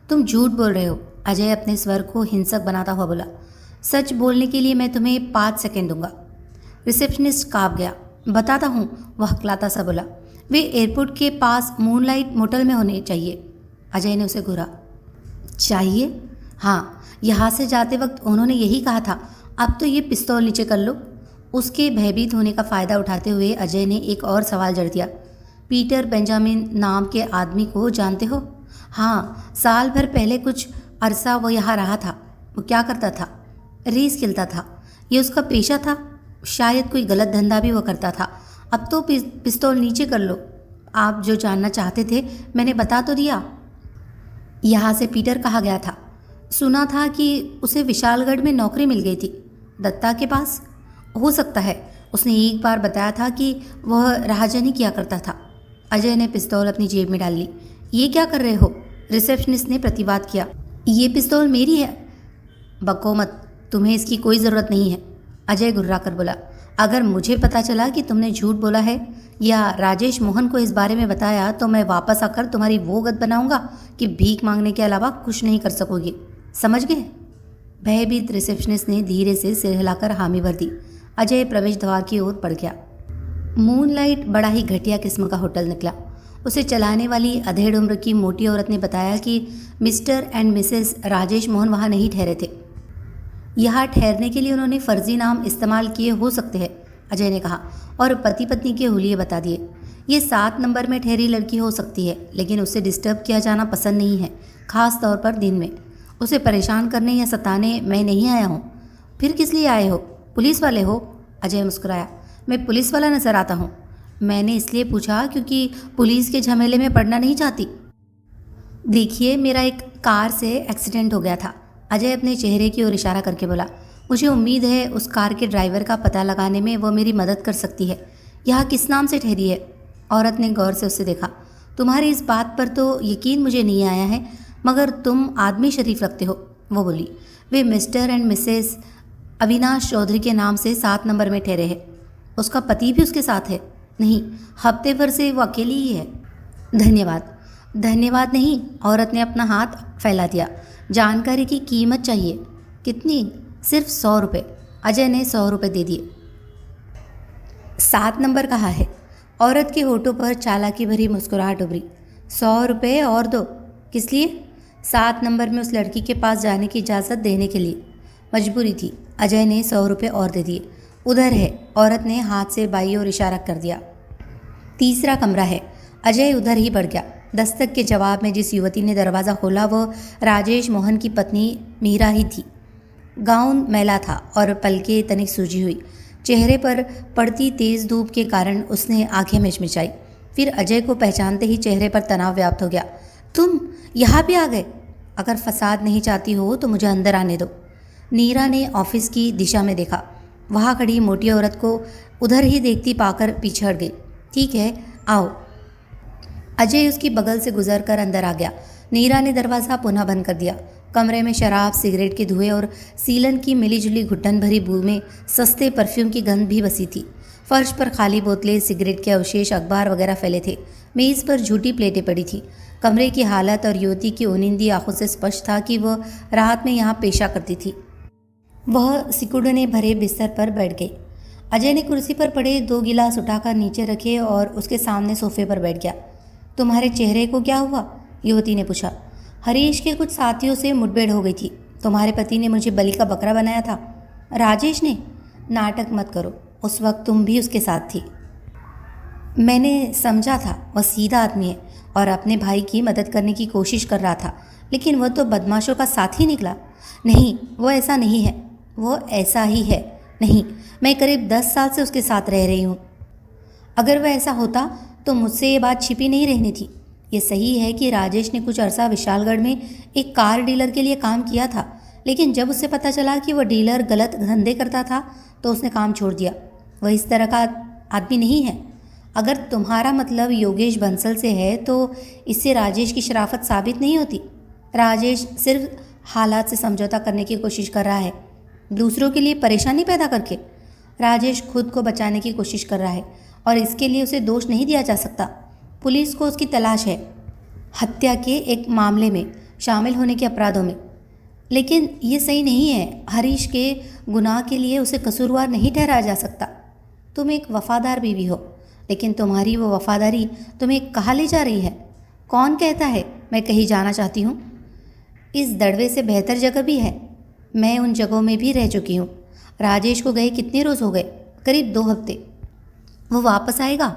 तुम झूठ बोल रहे हो, अजय अपने स्वर को हिंसक बनाता हुआ बोला। सच बोलने के लिए मैं तुम्हें 5 सेकंड दूंगा। रिसेप्शनिस्ट काँप गया। बताता हूँ, वह हकलाता सा बोला। वे एयरपोर्ट के पास मूनलाइट मोटल में होने चाहिए। अजय ने उसे घूरा। चाहिए? हाँ, यहाँ से जाते वक्त उन्होंने यही कहा था। अब तो ये पिस्तौल नीचे कर लो। उसके भयभीत होने का फ़ायदा उठाते हुए अजय ने एक और सवाल जड़ दिया। पीटर बेंजामिन नाम के आदमी को जानते हो? हाँ, साल भर पहले कुछ अरसा वो यहाँ रहा था। वो क्या करता था? रेस खेलता था। ये उसका पेशा था। शायद कोई गलत धंधा भी वो करता था। अब तो पिस्तौल नीचे कर लो। आप जो जानना चाहते थे मैंने बता तो दिया। यहाँ से पीटर कहाँ गया था? सुना था कि उसे विशालगढ़ में नौकरी मिल गई थी। दत्ता के पास? हो सकता है। उसने एक बार बताया था कि वह राहजनी किया करता था। अजय ने पिस्तौल अपनी जेब में डाल ली। ये क्या कर रहे हो? रिसेप्शनिस्ट ने प्रतिवाद किया। ये पिस्तौल मेरी है। बको मत, तुम्हें इसकी कोई ज़रूरत नहीं है, अजय गुर्रा कर बोला। अगर मुझे पता चला कि तुमने झूठ बोला है या राजेश मोहन को इस बारे में बताया तो मैं वापस आकर तुम्हारी वो गत बनाऊंगा कि भीख मांगने के अलावा कुछ नहीं कर सकोगी। समझ गए? भयभीत रिसेप्शनिस्ट ने धीरे से सिर हिलाकर हामी भर दी। अजय प्रवेश द्वार की ओर बढ़ गया। मूनलाइट बड़ा ही घटिया किस्म का होटल निकला। उसे चलाने वाली अधेड़ उम्र की मोटी औरत ने बताया कि mister and Mrs Rajesh Mohan वहाँ नहीं ठहरे थे। यहाँ ठहरने के लिए उन्होंने फर्जी नाम इस्तेमाल किए हो सकते हैं, अजय ने कहा और पति पत्नी के हुलिये बता दिए। ये 7 नंबर में ठहरी लड़की हो सकती है, लेकिन उसे डिस्टर्ब किया जाना पसंद नहीं है, खास तौर पर दिन में। उसे परेशान करने या सताने मैं नहीं आया हूँ। फिर किस लिए आए हो? पुलिस वाले हो? अजय मुस्कुराया। मैं पुलिस वाला नजर आता हूँ? मैंने इसलिए पूछा क्योंकि पुलिस के झमेले में पड़ना नहीं चाहती। देखिए, मेरा एक कार से एक्सीडेंट हो गया था। अजय अपने चेहरे की ओर इशारा करके बोला। मुझे उम्मीद है उस कार के ड्राइवर का पता लगाने में वह मेरी मदद कर सकती है। यह किस नाम से ठहरी है? औरत ने गौर से उससे देखा। तुम्हारी इस बात पर तो यकीन मुझे नहीं आया है, मगर तुम आदमी शरीफ लगते हो, वो बोली। वे Mr and Mrs Avinash Chaudhary के नाम से 7 नंबर में ठहरे हैं। उसका पति भी उसके साथ है? नहीं, हफ्ते भर से वो अकेली ही है। धन्यवाद। धन्यवाद नहीं, औरत ने अपना हाथ फैला दिया। जानकारी की कीमत चाहिए। कितनी? सिर्फ 100 रुपये। अजय ने 100 रुपये दे दिए। 7 नंबर कहाँ है? औरत के होठों पर चालाकी भरी मुस्कुराहट उभरी। 100 रुपये और दो। किस लिए? 7 नंबर में उस लड़की के पास जाने की इजाज़त देने के लिए। मजबूरी थी। अजय ने 100 रुपये और दे दिए। उधर है, औरत ने हाथ से बाई ओर इशारा कर दिया। 3रा कमरा है। अजय उधर ही बढ़ गया। दस्तक के जवाब में जिस युवती ने दरवाज़ा खोला वो राजेश मोहन की पत्नी मीरा ही थी। गाउन मैला था और पलकें तनिक सूजी हुई। चेहरे पर पड़ती तेज़ धूप के कारण उसने आंखें मिचमिचाई। फिर अजय को पहचानते ही चेहरे पर तनाव व्याप्त हो गया। तुम यहाँ भी आ गए? अगर फसाद नहीं चाहती हो तो मुझे अंदर आने दो। नीरा ने ऑफिस की दिशा में देखा। वहाँ खड़ी मोटी औरत को उधर ही देखती पाकर पीछे हट गई। ठीक है, आओ। अजय उसकी बगल से गुजरकर अंदर आ गया। नीरा ने दरवाज़ा पुनः बंद कर दिया। कमरे में शराब, सिगरेट के धुएं और सीलन की मिलीजुली घुटन भरी बू में सस्ते परफ्यूम की गंध भी बसी थी। फर्श पर खाली बोतलें, सिगरेट के अवशेष, अखबार वगैरह फैले थे। मेज़ पर झूठी प्लेटें पड़ी थी। कमरे की हालत और युवती की उनिंदी आंखों से स्पष्ट था कि वह रात में यहाँ पेशा करती थी। वह सिकुड़ने भरे बिस्तर पर बैठ गई। अजय ने कुर्सी पर पड़े 2 गिलास उठाकर नीचे रखे और उसके सामने सोफे पर बैठ गया। तुम्हारे चेहरे को क्या हुआ? युवती ने पूछा। हरीश के कुछ साथियों से मुठभेड़ हो गई थी। तुम्हारे पति ने मुझे बलि का बकरा बनाया था। राजेश ने? नाटक मत करो, उस वक्त तुम भी उसके साथ थी। मैंने समझा था वह सीधा आदमी है और अपने भाई की मदद करने की कोशिश कर रहा था, लेकिन वह तो बदमाशों का साथ ही निकला। नहीं, वो ऐसा नहीं है। वो ऐसा ही है। नहीं, मैं करीब 10 साल से उसके साथ रह रही हूँ। अगर वह ऐसा होता तो मुझसे ये बात छिपी नहीं रहनी थी। ये सही है कि राजेश ने कुछ अरसा विशालगढ़ में एक कार डीलर के लिए काम किया था, लेकिन जब उसे पता चला कि वह डीलर गलत धंधे करता था तो उसने काम छोड़ दिया। वह इस तरह का आदमी नहीं है। अगर तुम्हारा मतलब योगेश बंसल से है तो इससे राजेश की शराफत साबित नहीं होती। राजेश सिर्फ हालात से समझौता करने की कोशिश कर रहा है, दूसरों के लिए परेशानी पैदा करके। राजेश खुद को बचाने की कोशिश कर रहा है और इसके लिए उसे दोष नहीं दिया जा सकता। पुलिस को उसकी तलाश है, हत्या के एक मामले में शामिल होने के अपराधों में। लेकिन ये सही नहीं है। हरीश के गुनाह के लिए उसे कसूरवार नहीं ठहराया जा सकता। तुम एक वफादार बीवी हो, लेकिन तुम्हारी वो वफादारी तुम्हें कहाँ ले जा रही है? कौन कहता है मैं कहीं जाना चाहती हूँ? इस दड़वे से बेहतर जगह भी है। मैं उन जगहों में भी रह चुकी हूँ। राजेश को गए कितने रोज़ हो गए? करीब 2 हफ्ते। वो वापस आएगा?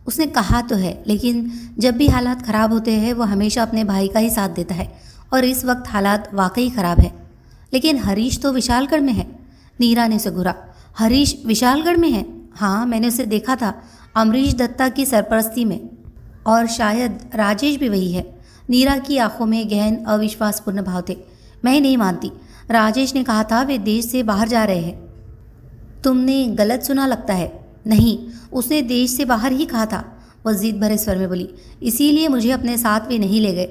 उसने कहा तो है, लेकिन जब भी हालात ख़राब होते हैं वो हमेशा अपने भाई का ही साथ देता है और इस वक्त हालात वाकई ख़राब है। लेकिन हरीश तो विशालगढ़ में है। नीरा ने उसे घूरा। हरीश विशालगढ़ में है? हाँ, मैंने उसे देखा था अमरीश दत्ता की सरपरस्ती में। और शायद राजेश भी वही है। नीरा की आंखों में गहन अविश्वासपूर्ण भाव थे। मैं नहीं मानती। राजेश ने कहा था वे देश से बाहर जा रहे हैं। तुमने गलत सुना लगता है। नहीं, उसने देश से बाहर ही कहा था, वह जिद भरे स्वर में बोली। इसीलिए मुझे अपने साथ वे नहीं ले गए।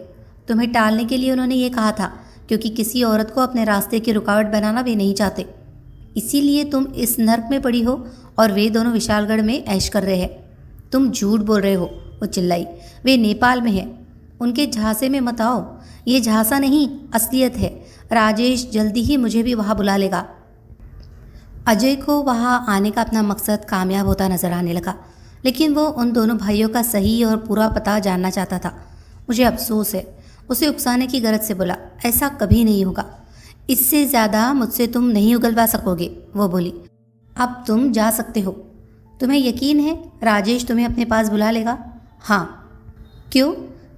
तुम्हें टालने के लिए उन्होंने ये कहा था, क्योंकि किसी औरत को अपने रास्ते की रुकावट बनाना वे नहीं चाहते। इसीलिए तुम इस नर्क में पड़ी हो और वे दोनों विशालगढ़ में ऐश कर रहे हैं। तुम झूठ बोल रहे हो, वो चिल्लाई। वे नेपाल में हैं। उनके झांसे में मत आओ। ये झांसा नहीं, असलियत है। राजेश जल्दी ही मुझे भी वहाँ बुला लेगा। अजय को वहाँ आने का अपना मकसद कामयाब होता नजर आने लगा, लेकिन वो उन दोनों भाइयों का सही और पूरा पता जानना चाहता था। मुझे अफसोस है, उसे उकसाने की गरज से बोला। ऐसा कभी नहीं होगा। इससे ज़्यादा मुझसे तुम नहीं उगलवा सकोगे, वो बोली। अब तुम जा सकते हो। तुम्हें यकीन है राजेश तुम्हें अपने पास बुला लेगा? हाँ। क्यों?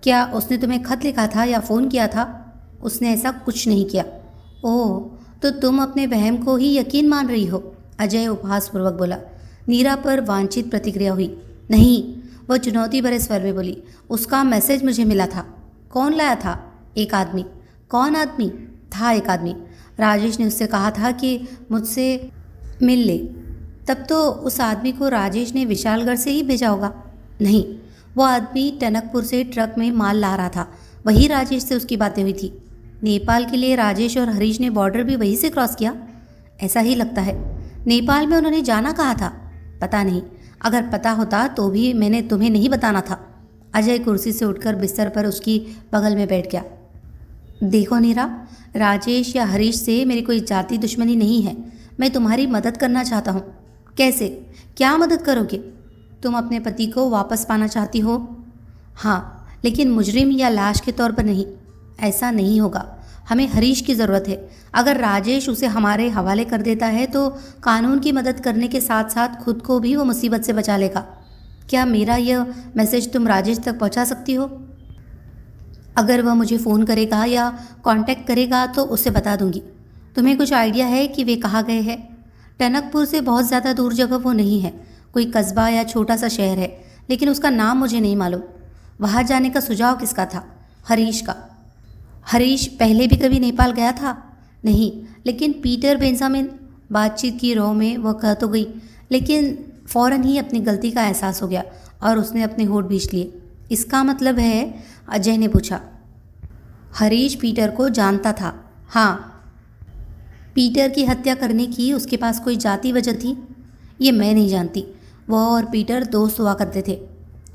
क्या उसने तुम्हें खत लिखा था या फ़ोन किया था? उसने ऐसा कुछ नहीं किया। ओह, तो तुम अपने वहम को ही यकीन मान रही हो? अजय उपहासपूर्वक बोला। नीरा पर वांछित प्रतिक्रिया हुई। नहीं, वह चुनौती भरे स्वर में बोली। उसका मैसेज मुझे मिला था। कौन लाया था? एक आदमी। कौन आदमी? था एक आदमी, राजेश ने उससे कहा था कि मुझसे मिल ले। तब तो उस आदमी को राजेश ने विशालगढ़ से ही भेजा होगा। नहीं, वो आदमी टनकपुर से ट्रक में माल ला रहा था, वही राजेश से उसकी बातें हुई थी। नेपाल के लिए राजेश और हरीश ने बॉर्डर भी वहीं से क्रॉस किया, ऐसा ही लगता है। नेपाल में उन्होंने जाना कहा था, पता नहीं, अगर पता होता तो भी मैंने तुम्हें नहीं बताना था। अजय कुर्सी से उठकर बिस्तर पर उसकी बगल में बैठ गया। देखो नीरा, राजेश या हरीश से मेरी कोई जाति दुश्मनी नहीं है। मैं तुम्हारी मदद करना चाहता हूँ। कैसे, क्या मदद करोगे? तुम अपने पति को वापस पाना चाहती हो? हाँ, लेकिन मुजरिम या लाश के तौर पर नहीं। ऐसा नहीं होगा। हमें हरीश की ज़रूरत है। अगर राजेश उसे हमारे हवाले कर देता है तो कानून की मदद करने के साथ साथ खुद को भी वो मुसीबत से बचा लेगा। क्या मेरा यह मैसेज तुम राजेश तक पहुंचा सकती हो? अगर वह मुझे फ़ोन करेगा या कांटेक्ट करेगा तो उसे बता दूंगी। तुम्हें कुछ आइडिया है कि वे कहाँ गए हैं? टनकपुर से बहुत ज़्यादा दूर जगह वो नहीं है, कोई कस्बा या छोटा सा शहर है, लेकिन उसका नाम मुझे नहीं मालूम। वहाँ जाने का सुझाव किसका था? हरीश का। हरीश पहले भी कभी नेपाल गया था? नहीं, लेकिन पीटर बेंजामिन। बातचीत की रो में वह कह तो गई, लेकिन फ़ौरन ही अपनी गलती का एहसास हो गया और उसने अपने होठ भींच लिए। इसका मतलब है? अजय ने पूछा। हरीश पीटर को जानता था। हाँ। पीटर की हत्या करने की उसके पास कोई जाती वजह थी? ये मैं नहीं जानती। वह और पीटर दोस्त हुआ करते थे।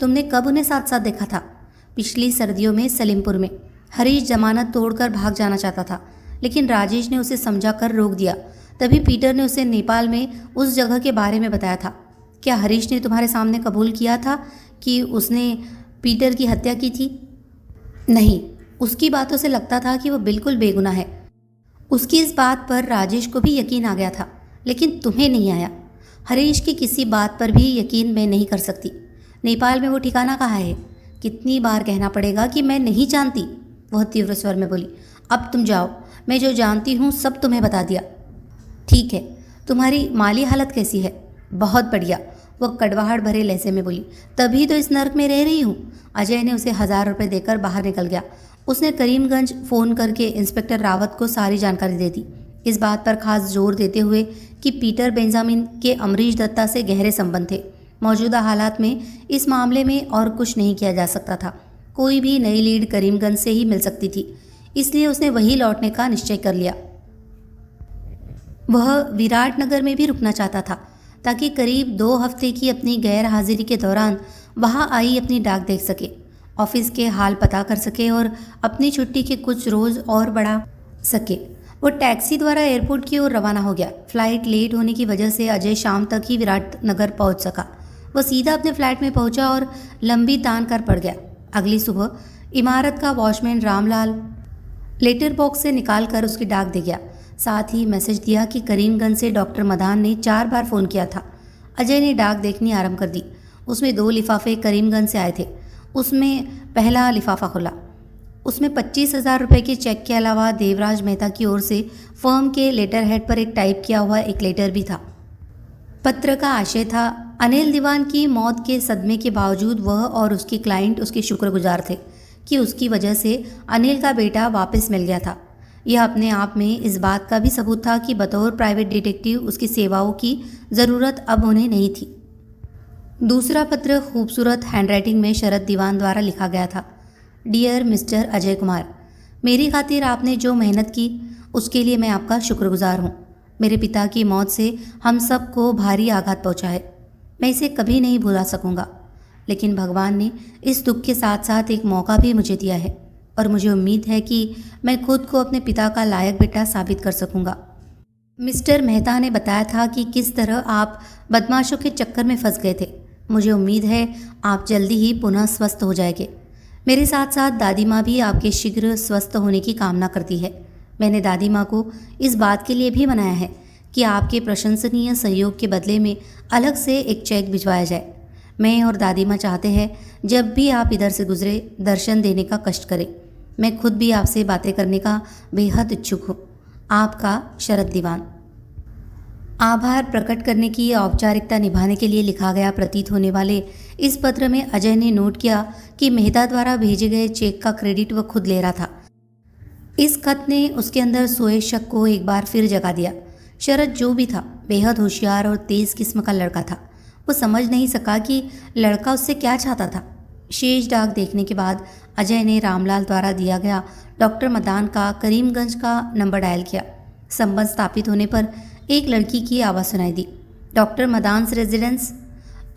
तुमने कब उन्हें साथ साथ देखा था? पिछली सर्दियों में सलीमपुर में। हरीश जमानत तोड़कर भाग जाना चाहता था, लेकिन राजेश ने उसे समझा कर रोक दिया। तभी पीटर ने उसे नेपाल में उस जगह के बारे में बताया था। क्या हरीश ने तुम्हारे सामने कबूल किया था कि उसने पीटर की हत्या की थी? नहीं, उसकी बातों से लगता था कि वह बिल्कुल बेगुनाह है। उसकी इस बात पर राजेश को भी यकीन आ गया था, लेकिन तुम्हें नहीं आया। हरीश की किसी बात पर भी यकीन मैं नहीं कर सकती। नेपाल में वो ठिकाना कहाँ है? कितनी बार कहना पड़ेगा कि मैं नहीं जानती? वह तीव्र स्वर में बोली। अब तुम जाओ, मैं जो जानती हूँ सब तुम्हें बता दिया। ठीक है। तुम्हारी माली हालत कैसी है? बहुत बढ़िया, वह कड़वाहट भरे लहजे में बोली। तभी तो इस नर्क में रह रही हूँ। अजय ने उसे 1000 रुपये देकर बाहर निकल गया। उसने करीमगंज फ़ोन करके इंस्पेक्टर रावत को सारी जानकारी दे दी, इस बात पर खास जोर देते हुए कि पीटर बेंजामिन के अमरीश दत्ता से गहरे संबंध थे। मौजूदा हालात में इस मामले में और कुछ नहीं किया जा सकता था। कोई भी नई लीड करीमगंज से ही मिल सकती थी, इसलिए उसने वहीं लौटने का निश्चय कर लिया। वह विराटनगर में भी रुकना चाहता था, ताकि करीब 2 हफ्ते की अपनी गैर हाजिरी के दौरान वहां आई अपनी डाक देख सके, ऑफिस के हाल पता कर सके और अपनी छुट्टी के कुछ रोज़ और बढ़ा सके। वो टैक्सी द्वारा एयरपोर्ट की ओर रवाना हो गया। फ्लाइट लेट होने की वजह से अजय शाम तक ही विराटनगर पहुंच सका। वह सीधा अपने फ्लैट में पहुंचा और लंबी तान कर पड़ गया। अगली सुबह इमारत का वॉचमैन रामलाल लेटर बॉक्स से निकाल कर उसकी डाक दे गया। साथ ही मैसेज दिया कि करीमगंज से डॉक्टर मदान ने 4 बार फ़ोन किया था। अजय ने डाक देखनी आरंभ कर दी। उसमें 2 लिफाफे करीमगंज से आए थे। उसमें पहला लिफाफा खुला। उसमें 25,000 रुपये के चेक के अलावा देवराज मेहता की ओर से फर्म के लेटर हेड पर एक टाइप किया हुआ एक लेटर भी था। पत्र का आशय था, अनिल दीवान की मौत के सदमे के बावजूद वह और उसकी क्लाइंट उसके शुक्रगुजार थे कि उसकी वजह से अनिल का बेटा वापस मिल गया था। यह अपने आप में इस बात का भी सबूत था कि बतौर प्राइवेट डिटेक्टिव उसकी सेवाओं की ज़रूरत अब उन्हें नहीं थी। दूसरा पत्र खूबसूरत हैंडराइटिंग में शरद दीवान द्वारा लिखा गया था। डियर मिस्टर अजय कुमार, मेरी खातिर आपने जो मेहनत की उसके लिए मैं आपका शुक्रगुजार हूँ। मेरे पिता की मौत से हम सबको भारी आघात पहुँचा है। मैं इसे कभी नहीं भुला सकूँगा, लेकिन भगवान ने इस दुख के साथ साथ एक मौका भी मुझे दिया है और मुझे उम्मीद है कि मैं खुद को अपने पिता का लायक बेटा साबित कर सकूँगा। मिस्टर मेहता ने बताया था कि किस तरह आप बदमाशों के चक्कर में फंस गए थे। मुझे उम्मीद है आप जल्दी ही पुनः स्वस्थ हो जाएंगे। मेरे साथ साथ दादी माँ भी आपके शीघ्र स्वस्थ होने की कामना करती है। मैंने दादी माँ को इस बात के लिए भी मनाया है कि आपके प्रशंसनीय सहयोग के बदले में अलग से एक चेक भिजवाया जाए। मैं और दादी माँ चाहते हैं जब भी आप इधर से गुजरे दर्शन देने का कष्ट करें। मैं खुद भी आपसे बातें करने का बेहद इच्छुक हूँ। आपका शरद दीवान। आभार प्रकट करने की औपचारिकता निभाने के लिए लिखा गया प्रतीत होने वाले इस पत्र में अजय ने नोट किया कि मेहता द्वारा भेजे गए चेक का क्रेडिट वह खुद ले रहा था। इस खत ने उसके अंदर सोए शक को एक बार फिर जगा दिया। शरद जो भी था बेहद होशियार और तेज़ किस्म का लड़का था। वो समझ नहीं सका कि लड़का उससे क्या चाहता था। शेष डाक देखने के बाद अजय ने रामलाल द्वारा दिया गया डॉक्टर मदान का करीमगंज का नंबर डायल किया। संबंध स्थापित होने पर एक लड़की की आवाज़ सुनाई दी। डॉक्टर मदान से रेजिडेंस,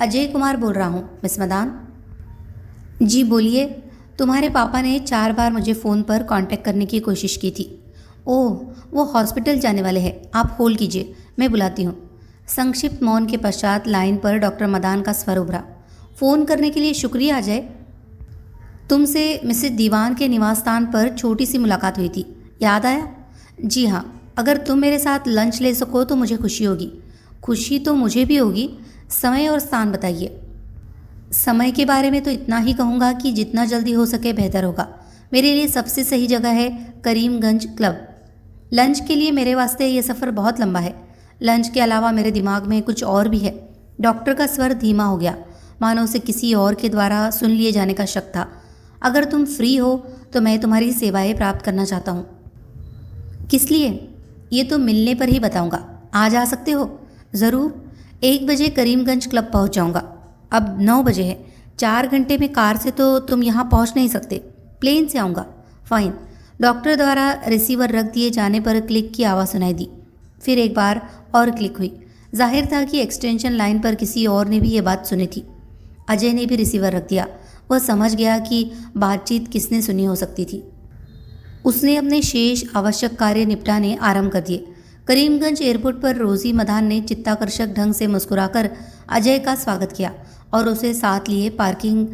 अजय कुमार बोल रहा हूँ मिस मदान। जी बोलिए। तुम्हारे पापा ने 4 बार मुझे फ़ोन पर कांटेक्ट करने की कोशिश की थी। ओह, वो हॉस्पिटल जाने वाले हैं, आप होल्ड कीजिए, मैं बुलाती हूँ। संक्षिप्त मौन के पश्चात लाइन पर डॉक्टर मदान का स्वर उभरा। फ़ोन करने के लिए शुक्रिया अजय। तुमसे मिसेस दीवान के निवास स्थान पर छोटी सी मुलाकात हुई थी, याद आया? जी हाँ, अगर तुम मेरे साथ लंच ले सको तो मुझे खुशी होगी। खुशी तो मुझे भी होगी। समय और स्थान बताइए। समय के बारे में तो इतना ही कहूँगा कि जितना जल्दी हो सके बेहतर होगा। मेरे लिए सबसे सही जगह है करीमगंज क्लब। लंच के लिए मेरे वास्ते ये सफ़र बहुत लंबा है। लंच के अलावा मेरे दिमाग में कुछ और भी है। डॉक्टर का स्वर धीमा हो गया, मानो उसे किसी और के द्वारा सुन लिए जाने का शक था। अगर तुम फ्री हो तो मैं तुम्हारी सेवाएं प्राप्त करना चाहता हूँ। किस लिए? ये तो मिलने पर ही बताऊँगा। आज आ सकते हो? ज़रूर। 1 बजे करीमगंज क्लब पहुँच जाऊँगा। अब 9 बजे है। 4 घंटे में कार से तो तुम यहाँ पहुँच नहीं सकते। प्लेन से आऊँगा। फाइन। डॉक्टर द्वारा रिसीवर रख दिए जाने पर क्लिक की आवाज़ सुनाई दी। फिर एक बार और क्लिक हुई। जाहिर था कि एक्सटेंशन लाइन पर किसी और ने भी ये बात सुनी थी। अजय ने भी रिसीवर रख दिया। वह समझ गया कि बातचीत किसने सुनी हो सकती थी। उसने अपने शेष आवश्यक कार्य निपटाने आरंभ कर दिए। करीमगंज एयरपोर्ट पर रोजी मदान ने चित्ताकर्षक ढंग से मुस्कुराकर अजय का स्वागत किया और उसे साथ लिए पार्किंग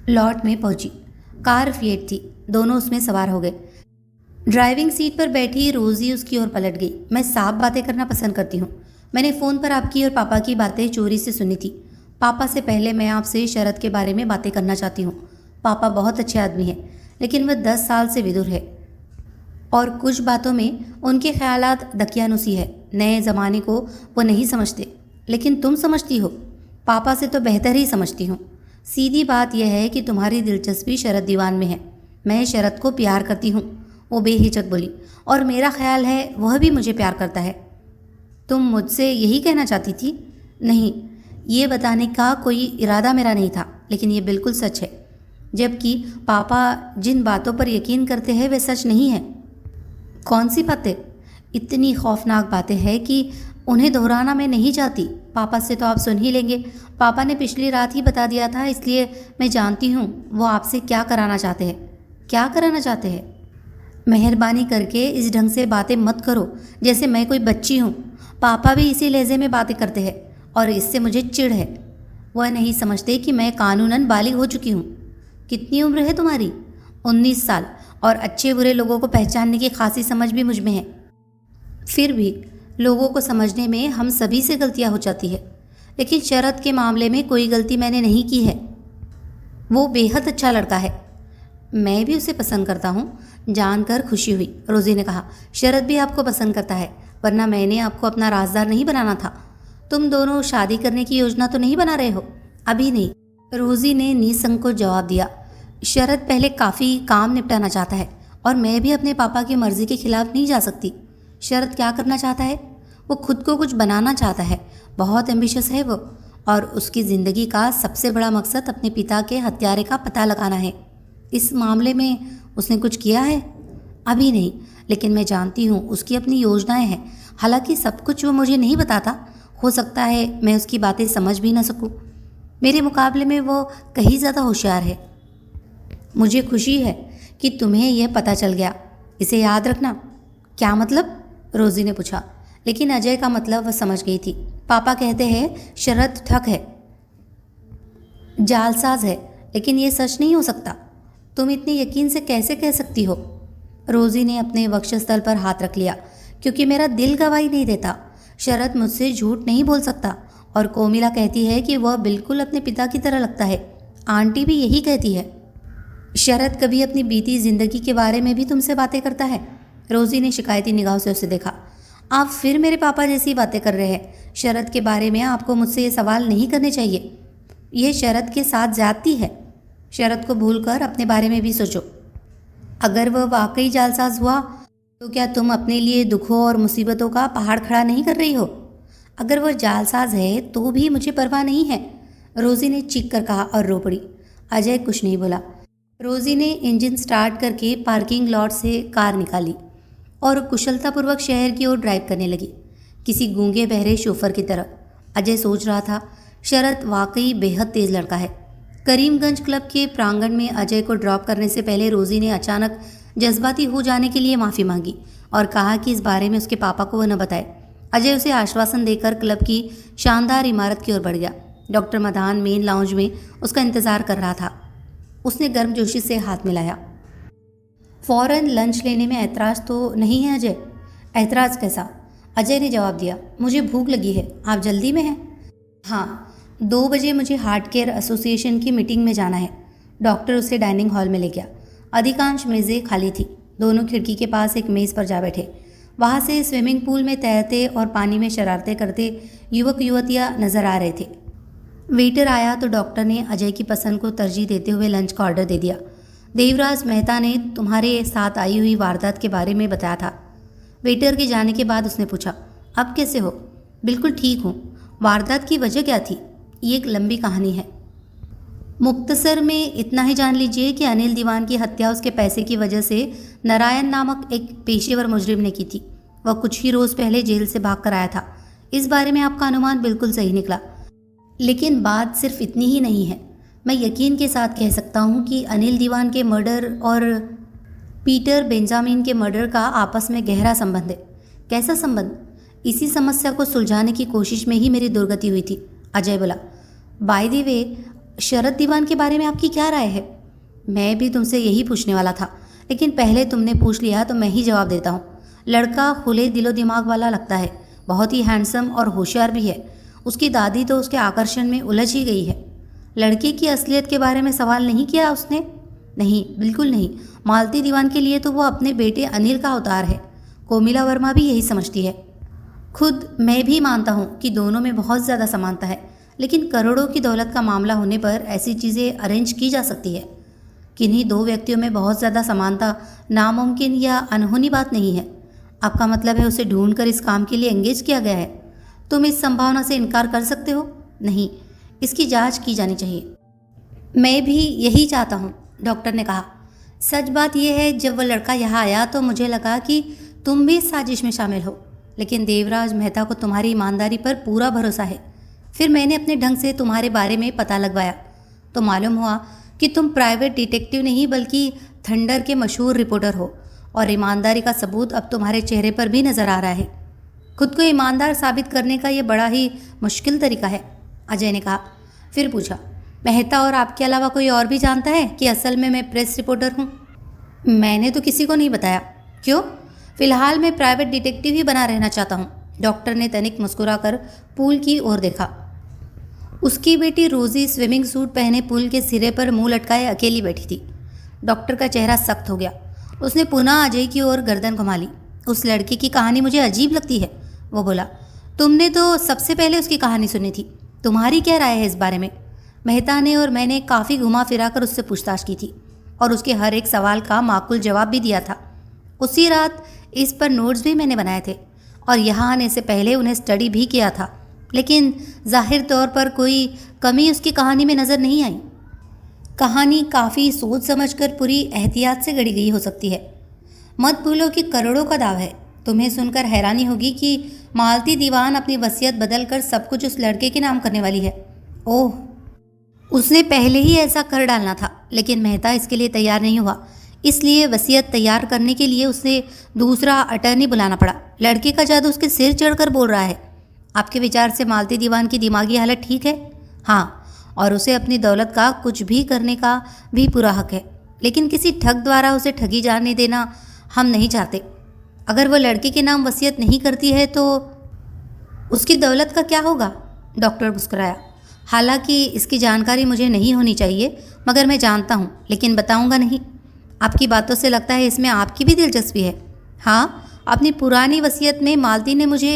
लॉट में पहुंची। कार फिएट थी। दोनों उसमें सवार हो गए। ड्राइविंग सीट पर बैठी रोजी उसकी ओर पलट गई। मैं साफ बातें करना पसंद करती हूँ। मैंने फ़ोन पर आपकी और पापा की बातें चोरी से सुनी थी। पापा से पहले मैं आपसे शरद के बारे में बातें करना चाहती हूँ। पापा बहुत अच्छे आदमी हैं, लेकिन वह 10 साल से विदुर है और कुछ बातों में उनके ख्यालात दकियानुसी है। नए ज़माने को वो नहीं समझते, लेकिन तुम समझती हो। पापा से तो बेहतर ही समझती हूँ। सीधी बात यह है कि तुम्हारी दिलचस्पी शरद दीवान में है। मैं शरद को प्यार करती हूँ, वो बेहिचक बोली, और मेरा ख्याल है वह भी मुझे प्यार करता है। तुम मुझसे यही कहना चाहती थी? नहीं, ये बताने का कोई इरादा मेरा नहीं था, लेकिन ये बिल्कुल सच है। जबकि पापा जिन बातों पर यकीन करते हैं वे सच नहीं है। कौन सी बातें? इतनी खौफनाक बातें हैं कि उन्हें दोहराना मैं नहीं चाहती। पापा से तो आप सुन ही लेंगे। पापा ने पिछली रात ही बता दिया था, इसलिए मैं जानती हूँ वो आपसे क्या कराना चाहते हैं। क्या कराना चाहते हैं? मेहरबानी करके इस ढंग से बातें मत करो जैसे मैं कोई बच्ची हूँ। पापा भी इसी लहजे में बातें करते हैं और इससे मुझे चिढ़ है। वह नहीं समझते कि मैं कानूनन बालिग हो चुकी हूँ। कितनी उम्र है तुम्हारी? 19 साल, और अच्छे बुरे लोगों को पहचानने की खासी समझ भी मुझ में है। फिर भी लोगों को समझने में हम सभी से गलतियाँ हो जाती है, लेकिन शरद के मामले में कोई गलती मैंने नहीं की है। वो बेहद अच्छा लड़का है। मैं भी उसे पसंद करता हूँ। जानकर खुशी हुई, रोजी ने कहा। शरद भी आपको पसंद करता है, वरना मैंने आपको अपना राजदार नहीं बनाना था। तुम दोनों शादी करने की योजना तो नहीं बना रहे हो? अभी नहीं, रोजी ने निसंकोच जवाब दिया। शरद पहले काफ़ी काम निपटाना चाहता है और मैं भी अपने पापा की मर्ज़ी के खिलाफ नहीं जा सकती। शरद क्या करना चाहता है? वो खुद को कुछ बनाना चाहता है। बहुत एम्बिशियस है वो, और उसकी ज़िंदगी का सबसे बड़ा मकसद अपने पिता के हत्यारे का पता लगाना है। इस मामले में उसने कुछ किया है? अभी नहीं, लेकिन मैं जानती हूँ उसकी अपनी योजनाएं हैं। हालांकि सब कुछ वो मुझे नहीं बताता। हो सकता है मैं उसकी बातें समझ भी ना सकूँ। मेरे मुकाबले में वो कहीं ज़्यादा होशियार है। मुझे खुशी है कि तुम्हें यह पता चल गया। इसे याद रखना। क्या मतलब? रोजी ने पूछा, लेकिन अजय का मतलब वह समझ गई थी। पापा कहते हैं शरद ठग है, जालसाज है, लेकिन यह सच नहीं हो सकता। तुम इतने यकीन से कैसे कह सकती हो? रोजी ने अपने वक्षस्थल पर हाथ रख लिया। क्योंकि मेरा दिल गवाही नहीं देता। शरद मुझसे झूठ नहीं बोल सकता, और कोमिला कहती है कि वह बिल्कुल अपने पिता की तरह लगता है। आंटी भी यही कहती है। शरद कभी अपनी बीती जिंदगी के बारे में भी तुमसे बातें करता है? रोजी ने शिकायती निगाह से उसे देखा। आप फिर मेरे पापा जैसी बातें कर रहे हैं। शरद के बारे में आपको मुझसे ये सवाल नहीं करने चाहिए। यह शरद के साथ ज्यादती है। शरद को भूलकर अपने बारे में भी सोचो। अगर वह वाकई जालसाज हुआ तो क्या तुम अपने लिए दुखों और मुसीबतों का पहाड़ खड़ा नहीं कर रही हो? अगर वह जालसाज है तो भी मुझे परवाह नहीं है, रोजी ने चीख कर कहा और रो पड़ी। अजय कुछ नहीं बोला। रोजी ने इंजन स्टार्ट करके पार्किंग लॉट से कार निकाली और कुशलतापूर्वक शहर की ओर ड्राइव करने लगी, किसी गूंगे बहरे शोफर की तरह। अजय सोच रहा था, शरद वाकई बेहद तेज लड़का है। करीमगंज क्लब के प्रांगण में अजय को ड्रॉप करने से पहले रोजी ने अचानक जज्बाती हो जाने के लिए माफ़ी मांगी और कहा कि इस बारे में उसके पापा को वह न बताए। अजय उसे आश्वासन देकर क्लब की शानदार इमारत की ओर बढ़ गया। डॉक्टर मदान मेन लाउंज में उसका इंतज़ार कर रहा था। उसने गर्मजोशी से हाथ मिलाया। फ़ौरन लंच लेने में ऐतराज़ तो नहीं है अजय? ऐतराज़ कैसा? अजय ने जवाब दिया, मुझे भूख लगी है, आप जल्दी में हैं? हाँ, 2 बजे मुझे हार्ट केयर एसोसिएशन की मीटिंग में जाना है। डॉक्टर उसे डाइनिंग हॉल में ले गया। अधिकांश मेज़ें खाली थी। दोनों खिड़की के पास एक मेज़ पर जा बैठे। वहाँ से स्विमिंग पूल में तैरते और पानी में शरारतें करते युवक युवतियाँ नजर आ रहे थे। वेटर आया तो डॉक्टर ने अजय की पसंद को तरजीह देते हुए लंच का ऑर्डर दे दिया। देवराज मेहता ने तुम्हारे साथ आई हुई वारदात के बारे में बताया था। वेटर के जाने के बाद उसने पूछा, अब कैसे हो? बिल्कुल ठीक हूँ। वारदात की वजह क्या थी? ये एक लंबी कहानी है। मुख्तसर में इतना ही जान लीजिए कि अनिल दीवान की हत्या उसके पैसे की वजह से नारायण नामक एक पेशेवर मुजरिम ने की थी। वह कुछ ही रोज़ पहले जेल से भाग कर आया था। इस बारे में आपका अनुमान बिल्कुल सही निकला। लेकिन बात सिर्फ इतनी ही नहीं है। मैं यकीन के साथ कह सकता हूँ कि अनिल दीवान के मर्डर और पीटर बेंजामिन के मर्डर का आपस में गहरा संबंध है। कैसा संबंध? इसी समस्या को सुलझाने की कोशिश में ही मेरी दुर्गति हुई थी, अजय बोला। बाय द वे, शरद दीवान के बारे में आपकी क्या राय है? मैं भी तुमसे यही पूछने वाला था, लेकिन पहले तुमने पूछ लिया तो मैं ही जवाब देता हूँ। लड़का खुले दिलो दिमाग वाला लगता है, बहुत ही हैंडसम और होशियार भी है। उसकी दादी तो उसके आकर्षण में उलझ ही गई है। लड़के की असलियत के बारे में सवाल नहीं किया उसने? नहीं, बिल्कुल नहीं। मालती दीवान के लिए तो वो अपने बेटे अनिल का अवतार है। कोमिला वर्मा भी यही समझती है। खुद मैं भी मानता हूँ कि दोनों में बहुत ज़्यादा समानता है, लेकिन करोड़ों की दौलत का मामला होने पर ऐसी चीज़ें अरेंज की जा सकती है। किन्हीं 2 व्यक्तियों में बहुत ज़्यादा समानता नामुमकिन या अनहोनी बात नहीं है। आपका मतलब है उसे ढूंढकर इस काम के लिए एंगेज किया गया है? तुम इस संभावना से इनकार कर सकते हो? नहीं, इसकी जांच की जानी चाहिए। मैं भी यही चाहता हूँ, डॉक्टर ने कहा। सच बात यह है, जब वह लड़का यहाँ आया तो मुझे लगा कि तुम भी इस साजिश में शामिल हो, लेकिन देवराज मेहता को तुम्हारी ईमानदारी पर पूरा भरोसा है। फिर मैंने अपने ढंग से तुम्हारे बारे में पता लगवाया तो मालूम हुआ कि तुम प्राइवेट डिटेक्टिव नहीं बल्कि थंडर के मशहूर रिपोर्टर हो, और ईमानदारी का सबूत अब तुम्हारे चेहरे पर भी नज़र आ रहा है। खुद को ईमानदार साबित करने का यह बड़ा ही मुश्किल तरीका है, अजय ने कहा। फिर पूछा, मेहता और आपके अलावा कोई और भी जानता है कि असल में मैं प्रेस रिपोर्टर हूँ? मैंने तो किसी को नहीं बताया। क्यों? फिलहाल मैं प्राइवेट डिटेक्टिव ही बना रहना चाहता हूँ। डॉक्टर ने तनिक मुस्कुराकर पूल की ओर देखा। उसकी बेटी रोजी स्विमिंग सूट पहने पुल के सिरे पर मुंह लटकाए अकेली बैठी थी। डॉक्टर का चेहरा सख्त हो गया। उसने पुनः अजय की ओर गर्दन घुमा ली। उस लड़की की कहानी मुझे अजीब लगती है, वो बोला। तुमने तो सबसे पहले उसकी कहानी सुनी थी। तुम्हारी क्या राय है इस बारे में? मेहता ने और मैंने काफ़ी घुमा फिरा कर उससे पूछताछ की थी और उसके हर एक सवाल का माकूल जवाब भी दिया था। उसी रात इस पर नोट्स भी मैंने बनाए थे और यहाँ आने से पहले उन्हें स्टडी भी किया था, लेकिन जाहिर तौर पर कोई कमी उसकी कहानी में नज़र नहीं आई। कहानी काफ़ी सोच समझकर पूरी एहतियात से गढ़ी गई हो सकती है। मत भूलो कि करोड़ों का दाव है। तुम्हें सुनकर हैरानी होगी कि मालती दीवान अपनी वसीयत बदलकर सब कुछ उस लड़के के नाम करने वाली है। ओह, उसने पहले ही ऐसा कर डालना था, लेकिन मेहता इसके लिए तैयार नहीं हुआ। इसलिए वसीयत तैयार करने के लिए उसे दूसरा अटर्नी बुलाना पड़ा। लड़के का जादू उसके सिर चढ़कर बोल रहा है। आपके विचार से मालती दीवान की दिमागी हालत ठीक है? हाँ, और उसे अपनी दौलत का कुछ भी करने का भी पूरा हक है, लेकिन किसी ठग द्वारा उसे ठगी जाने देना हम नहीं चाहते। अगर वो लड़के के नाम वसीयत नहीं करती है तो उसकी दौलत का क्या होगा? डॉक्टर मुस्कुराया। हालांकि इसकी जानकारी मुझे नहीं होनी चाहिए, मगर मैं जानता हूँ, लेकिन बताऊँगा नहीं। आपकी बातों से लगता है इसमें आपकी भी दिलचस्पी है। हाँ, अपनी पुरानी वसीयत में मालती ने मुझे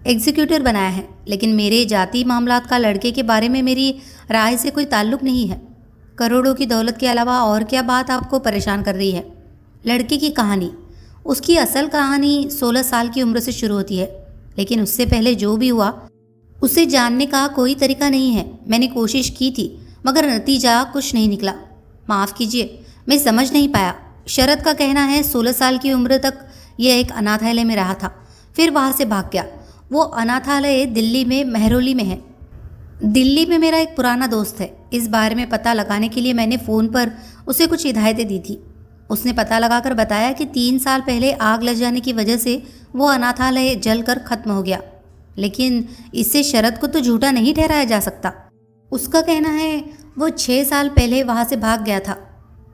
एग्जीक्यूटर बनाया है, लेकिन मेरे जाति मामलात का लड़के के बारे में मेरी राय से कोई ताल्लुक नहीं है। करोड़ों की दौलत के अलावा और क्या बात आपको परेशान कर रही है? लड़के की कहानी। उसकी असल कहानी 16 साल की उम्र से शुरू होती है, लेकिन उससे पहले जो भी हुआ उसे जानने का कोई तरीका नहीं है। मैंने कोशिश की थी मगर नतीजा कुछ नहीं निकला। माफ़ कीजिए, मैं समझ नहीं पाया। शरद का कहना है 16 साल की उम्र तक यह एक अनाथालय में रहा था, फिर वहाँ से भाग गया। वो अनाथालय दिल्ली में मेहरौली में है। दिल्ली में मेरा एक पुराना दोस्त है। इस बारे में पता लगाने के लिए मैंने फ़ोन पर उसे कुछ हिदायतें दी थी। उसने पता लगाकर बताया कि 3 साल पहले आग लग जाने की वजह से वो अनाथालय जलकर ख़त्म हो गया। लेकिन इससे शरद को तो झूठा नहीं ठहराया जा सकता। उसका कहना है वो 6 साल पहले वहाँ से भाग गया था।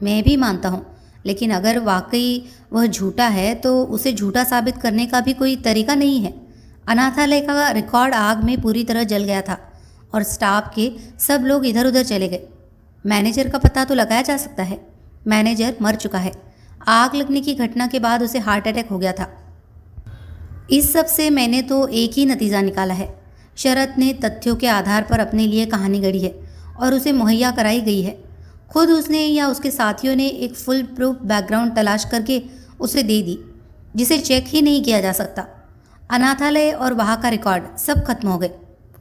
मैं भी मानता हूँ, लेकिन अगर वाकई वह झूठा है तो उसे झूठा साबित करने का भी कोई तरीका नहीं है। अनाथालय का रिकॉर्ड आग में पूरी तरह जल गया था और स्टाफ के सब लोग इधर उधर चले गए। मैनेजर का पता तो लगाया जा सकता है। मैनेजर मर चुका है। आग लगने की घटना के बाद उसे हार्ट अटैक हो गया था। इस सब से मैंने तो एक ही नतीजा निकाला है। शरद ने तथ्यों के आधार पर अपने लिए कहानी गढ़ी है और उसे मुहैया कराई गई है। खुद उसने या उसके साथियों ने एक फुल प्रूफ बैकग्राउंड तलाश करके उसे दे दी, जिसे चेक ही नहीं किया जा सकता। अनाथालय और वहाँ का रिकॉर्ड सब खत्म हो गए।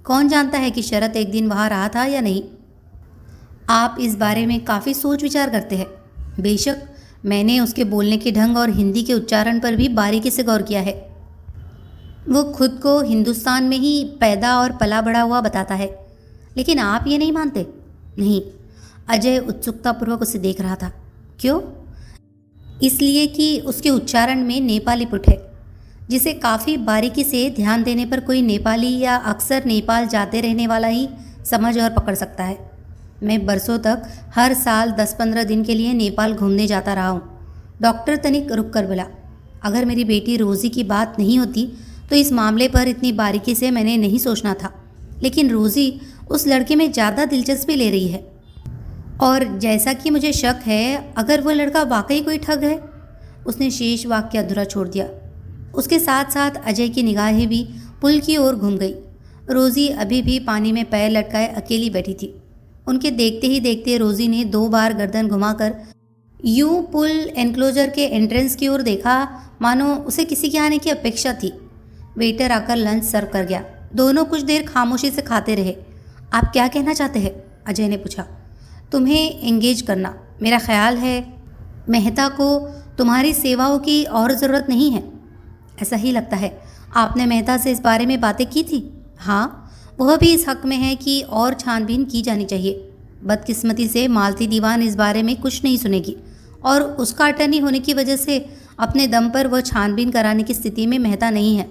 कौन जानता है कि शरद एक दिन वहाँ रहा था या नहीं। आप इस बारे में काफ़ी सोच विचार करते हैं। बेशक, मैंने उसके बोलने के ढंग और हिंदी के उच्चारण पर भी बारीकी से गौर किया है। वो खुद को हिंदुस्तान में ही पैदा और पला बड़ा हुआ बताता है। लेकिन आप ये नहीं मानते? नहीं। अजय उत्सुकतापूर्वक उसे देख रहा था। क्यों? इसलिए कि उसके उच्चारण में नेपाली पुट है, जिसे काफ़ी बारीकी से ध्यान देने पर कोई नेपाली या अक्सर नेपाल जाते रहने वाला ही समझ और पकड़ सकता है। मैं बरसों तक हर साल 10-15 दिन के लिए नेपाल घूमने जाता रहा हूँ। डॉक्टर तनिक रुक कर बोला, अगर मेरी बेटी रोज़ी की बात नहीं होती तो इस मामले पर इतनी बारीकी से मैंने नहीं सोचना था। लेकिन रोज़ी उस लड़के में ज़्यादा दिलचस्पी ले रही है। और जैसा कि मुझे शक है, अगर वो लड़का वाकई कोई ठग है। उसने शेष वाक्य अधूरा छोड़ दिया। उसके साथ साथ अजय की निगाहें भी पुल की ओर घूम गई। रोज़ी अभी भी पानी में पैर लटकाए अकेली बैठी थी। उनके देखते ही देखते रोज़ी ने 2 बार गर्दन घुमाकर यूं पुल एनक्लोजर के एंट्रेंस की ओर देखा, मानो उसे किसी के आने की अपेक्षा थी। वेटर आकर लंच सर्व कर गया। दोनों कुछ देर खामोशी से खाते रहे। आप क्या कहना चाहते हैं? अजय ने पूछा। तुम्हें एंगेज करना। मेरा ख्याल है मेहता को तुम्हारी सेवाओं की और ज़रूरत नहीं है। ऐसा ही लगता है। आपने मेहता से इस बारे में बातें की थी? हाँ, वह भी इस हक में है कि और छानबीन की जानी चाहिए। बदकिस्मती से मालती दीवान इस बारे में कुछ नहीं सुनेगी और उसका अटर्नी होने की वजह से अपने दम पर वह छानबीन कराने की स्थिति में मेहता नहीं है।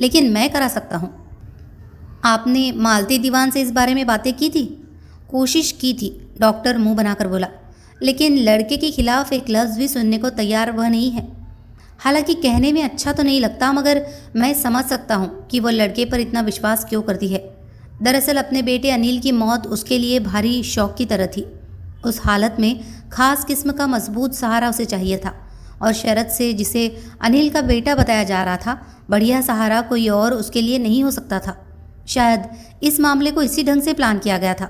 लेकिन मैं करा सकता हूँ। आपने मालती दीवान से इस बारे में बातें की थी? कोशिश की थी, डॉक्टर मुंह बनाकर बोला। लेकिन लड़के के खिलाफ एक लफ्ज़ भी सुनने को तैयार वह नहीं है। हालांकि कहने में अच्छा तो नहीं लगता, मगर मैं समझ सकता हूँ कि वह लड़के पर इतना विश्वास क्यों करती है। दरअसल अपने बेटे अनिल की मौत उसके लिए भारी शौक की तरह थी। उस हालत में खास किस्म का मजबूत सहारा उसे चाहिए था, और शरद से, जिसे अनिल का बेटा बताया जा रहा था, बढ़िया सहारा कोई और उसके लिए नहीं हो सकता था। शायद इस मामले को इसी ढंग से प्लान किया गया था।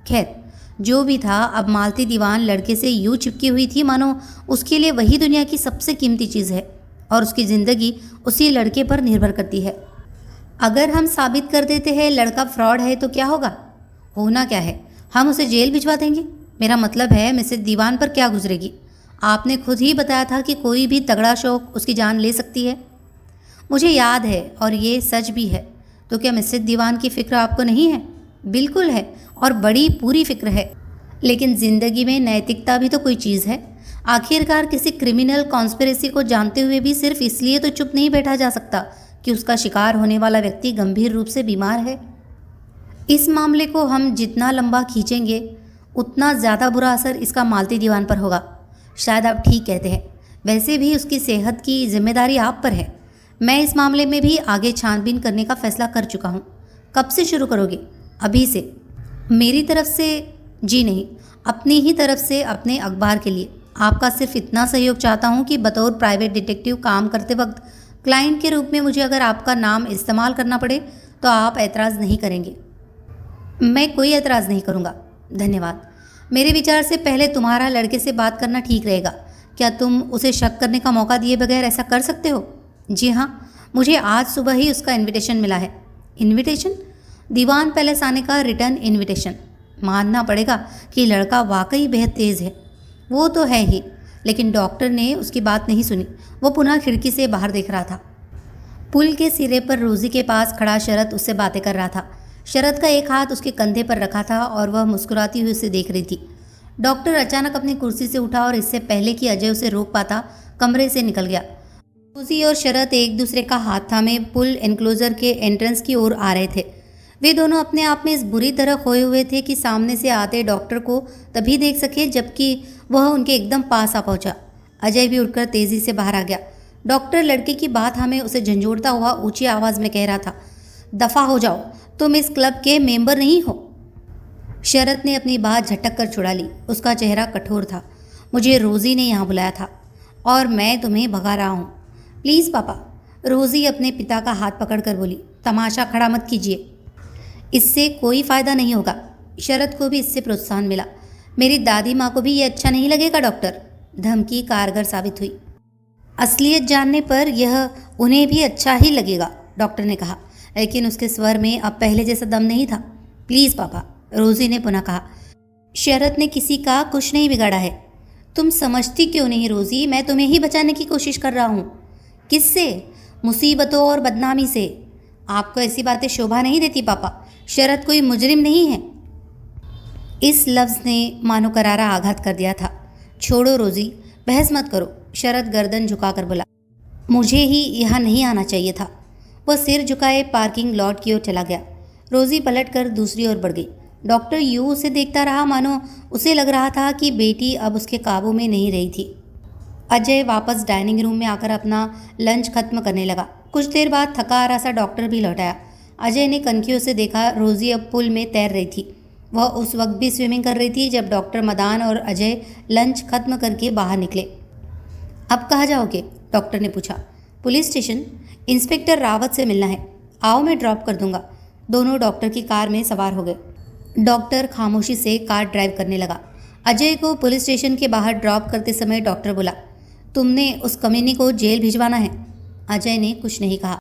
खैर, जो भी था, अब मालती दीवान लड़के से यूँ चिपकी हुई थी मानो उसके लिए वही दुनिया की सबसे कीमती चीज़ है और उसकी ज़िंदगी उसी लड़के पर निर्भर करती है। अगर हम साबित कर देते हैं लड़का फ्रॉड है तो क्या होगा? होना क्या है, हम उसे जेल भिजवा देंगे। मेरा मतलब है मिसेस दीवान पर क्या गुजरेगी। आपने खुद ही बताया था कि कोई भी तगड़ा शौक उसकी जान ले सकती है। मुझे याद है और ये सच भी है। तो क्या मिसेस दीवान की फ़िक्र आपको नहीं है? बिल्कुल है, और बड़ी पूरी फिक्र है। लेकिन ज़िंदगी में नैतिकता भी तो कोई चीज़ है। आखिरकार किसी क्रिमिनल कॉन्स्पिरेसी को जानते हुए भी सिर्फ इसलिए तो चुप नहीं बैठा जा सकता कि उसका शिकार होने वाला व्यक्ति गंभीर रूप से बीमार है। इस मामले को हम जितना लंबा खींचेंगे उतना ज़्यादा बुरा असर इसका मालती दीवान पर होगा। शायद आप ठीक कहते हैं। वैसे भी उसकी सेहत की जिम्मेदारी आप पर है। मैं इस मामले में भी आगे छानबीन करने का फैसला कर चुका हूँ। कब से शुरू करोगे? अभी से। मेरी तरफ से? जी नहीं, अपनी ही तरफ से, अपने अखबार के लिए। आपका सिर्फ इतना सहयोग चाहता हूँ कि बतौर प्राइवेट डिटेक्टिव काम करते वक्त क्लाइंट के रूप में मुझे अगर आपका नाम इस्तेमाल करना पड़े तो आप ऐतराज़ नहीं करेंगे। मैं कोई ऐतराज़ नहीं करूँगा। धन्यवाद। मेरे विचार से पहले तुम्हारा लड़के से बात करना ठीक रहेगा। क्या तुम उसे शक करने का मौका दिए बगैर ऐसा कर सकते हो? जी हाँ, मुझे आज सुबह ही उसका इनविटेशन मिला है। इनविटेशन? दीवान पैलेस आने का रिटर्न इनविटेशन। मानना पड़ेगा कि लड़का वाकई बेहद तेज़ है। वो तो है ही, लेकिन डॉक्टर ने उसकी बात नहीं सुनी। वो पुनः खिड़की से बाहर देख रहा था। पुल के सिरे पर रोजी के पास खड़ा शरत उससे बातें कर रहा था। शरत का एक हाथ उसके कंधे पर रखा था और वह मुस्कुराती हुई उसे देख रही थी। डॉक्टर अचानक अपनी कुर्सी से उठा और इससे पहले कि अजय उसे रोक पाता कमरे से निकल गया। रोजी और शरत एक दूसरे का हाथ थामे पुल एनक्लोजर के एंट्रेंस की ओर आ रहे थे। वे दोनों अपने आप में इस बुरी तरह खोए हुए थे कि सामने से आते डॉक्टर को तभी देख सके जबकि वह उनके एकदम पास आ पहुंचा। अजय भी उठकर तेजी से बाहर आ गया। डॉक्टर लड़के की बात हमें उसे झंझोड़ता हुआ ऊंची आवाज में कह रहा था, दफा हो जाओ, तुम इस क्लब के मेंबर नहीं हो। शरत ने अपनी बात झटक कर छुड़ा ली। उसका चेहरा कठोर था। मुझे रोजी ने यहाँ बुलाया था और मैं तुम्हें भगा रहा हूँ। प्लीज़ पापा। रोजी अपने पिता का हाथ पकड़कर बोली, तमाशा खड़ा मत कीजिए, इससे कोई फ़ायदा नहीं होगा। शरत को भी इससे प्रोत्साहन मिला। मेरी दादी माँ को भी ये अच्छा नहीं लगेगा डॉक्टर। धमकी कारगर साबित हुई। असलियत जानने पर यह उन्हें भी अच्छा ही लगेगा, डॉक्टर ने कहा, लेकिन उसके स्वर में अब पहले जैसा दम नहीं था। प्लीज़ पापा, रोजी ने पुनः कहा। शरत ने किसी का कुछ नहीं बिगाड़ा है। तुम समझती क्यों नहीं रोजी, मैं तुम्हें ही बचाने की कोशिश कर रहा हूँ। किससे? मुसीबतों और बदनामी से। आपको ऐसी बातें शोभा नहीं देती पापा। शरत कोई मुजरिम नहीं है। इस लफ्ज़ ने मानो करारा आघात कर दिया था। छोड़ो रोजी, बहस मत करो। शरत गर्दन झुकाकर बोला, मुझे ही यहाँ नहीं आना चाहिए था। वह सिर झुकाए पार्किंग लॉट की ओर चला गया। रोजी पलटकर दूसरी ओर बढ़ गई। डॉक्टर यूं उसे देखता रहा मानो उसे लग रहा था कि बेटी अब उसके काबू में नहीं रही थी। अजय वापस डाइनिंग रूम में आकर अपना लंच खत्म करने लगा। कुछ देर बाद थका हारा सा डॉक्टर भी लौट आया। अजय ने कनखियों से देखा, रोजी अब पुल में तैर रही थी। वह उस वक्त भी स्विमिंग कर रही थी जब डॉक्टर मदान और अजय लंच खत्म करके बाहर निकले। अब कहाँ जाओगे? डॉक्टर ने पूछा। पुलिस स्टेशन, इंस्पेक्टर रावत से मिलना है। आओ, मैं ड्रॉप कर दूंगा। दोनों डॉक्टर की कार में सवार हो गए। डॉक्टर खामोशी से कार ड्राइव करने लगा। अजय को पुलिस स्टेशन के बाहर ड्रॉप करते समय डॉक्टर बोला, तुमने उस कमीनी को जेल भिजवाना है। अजय ने कुछ नहीं कहा।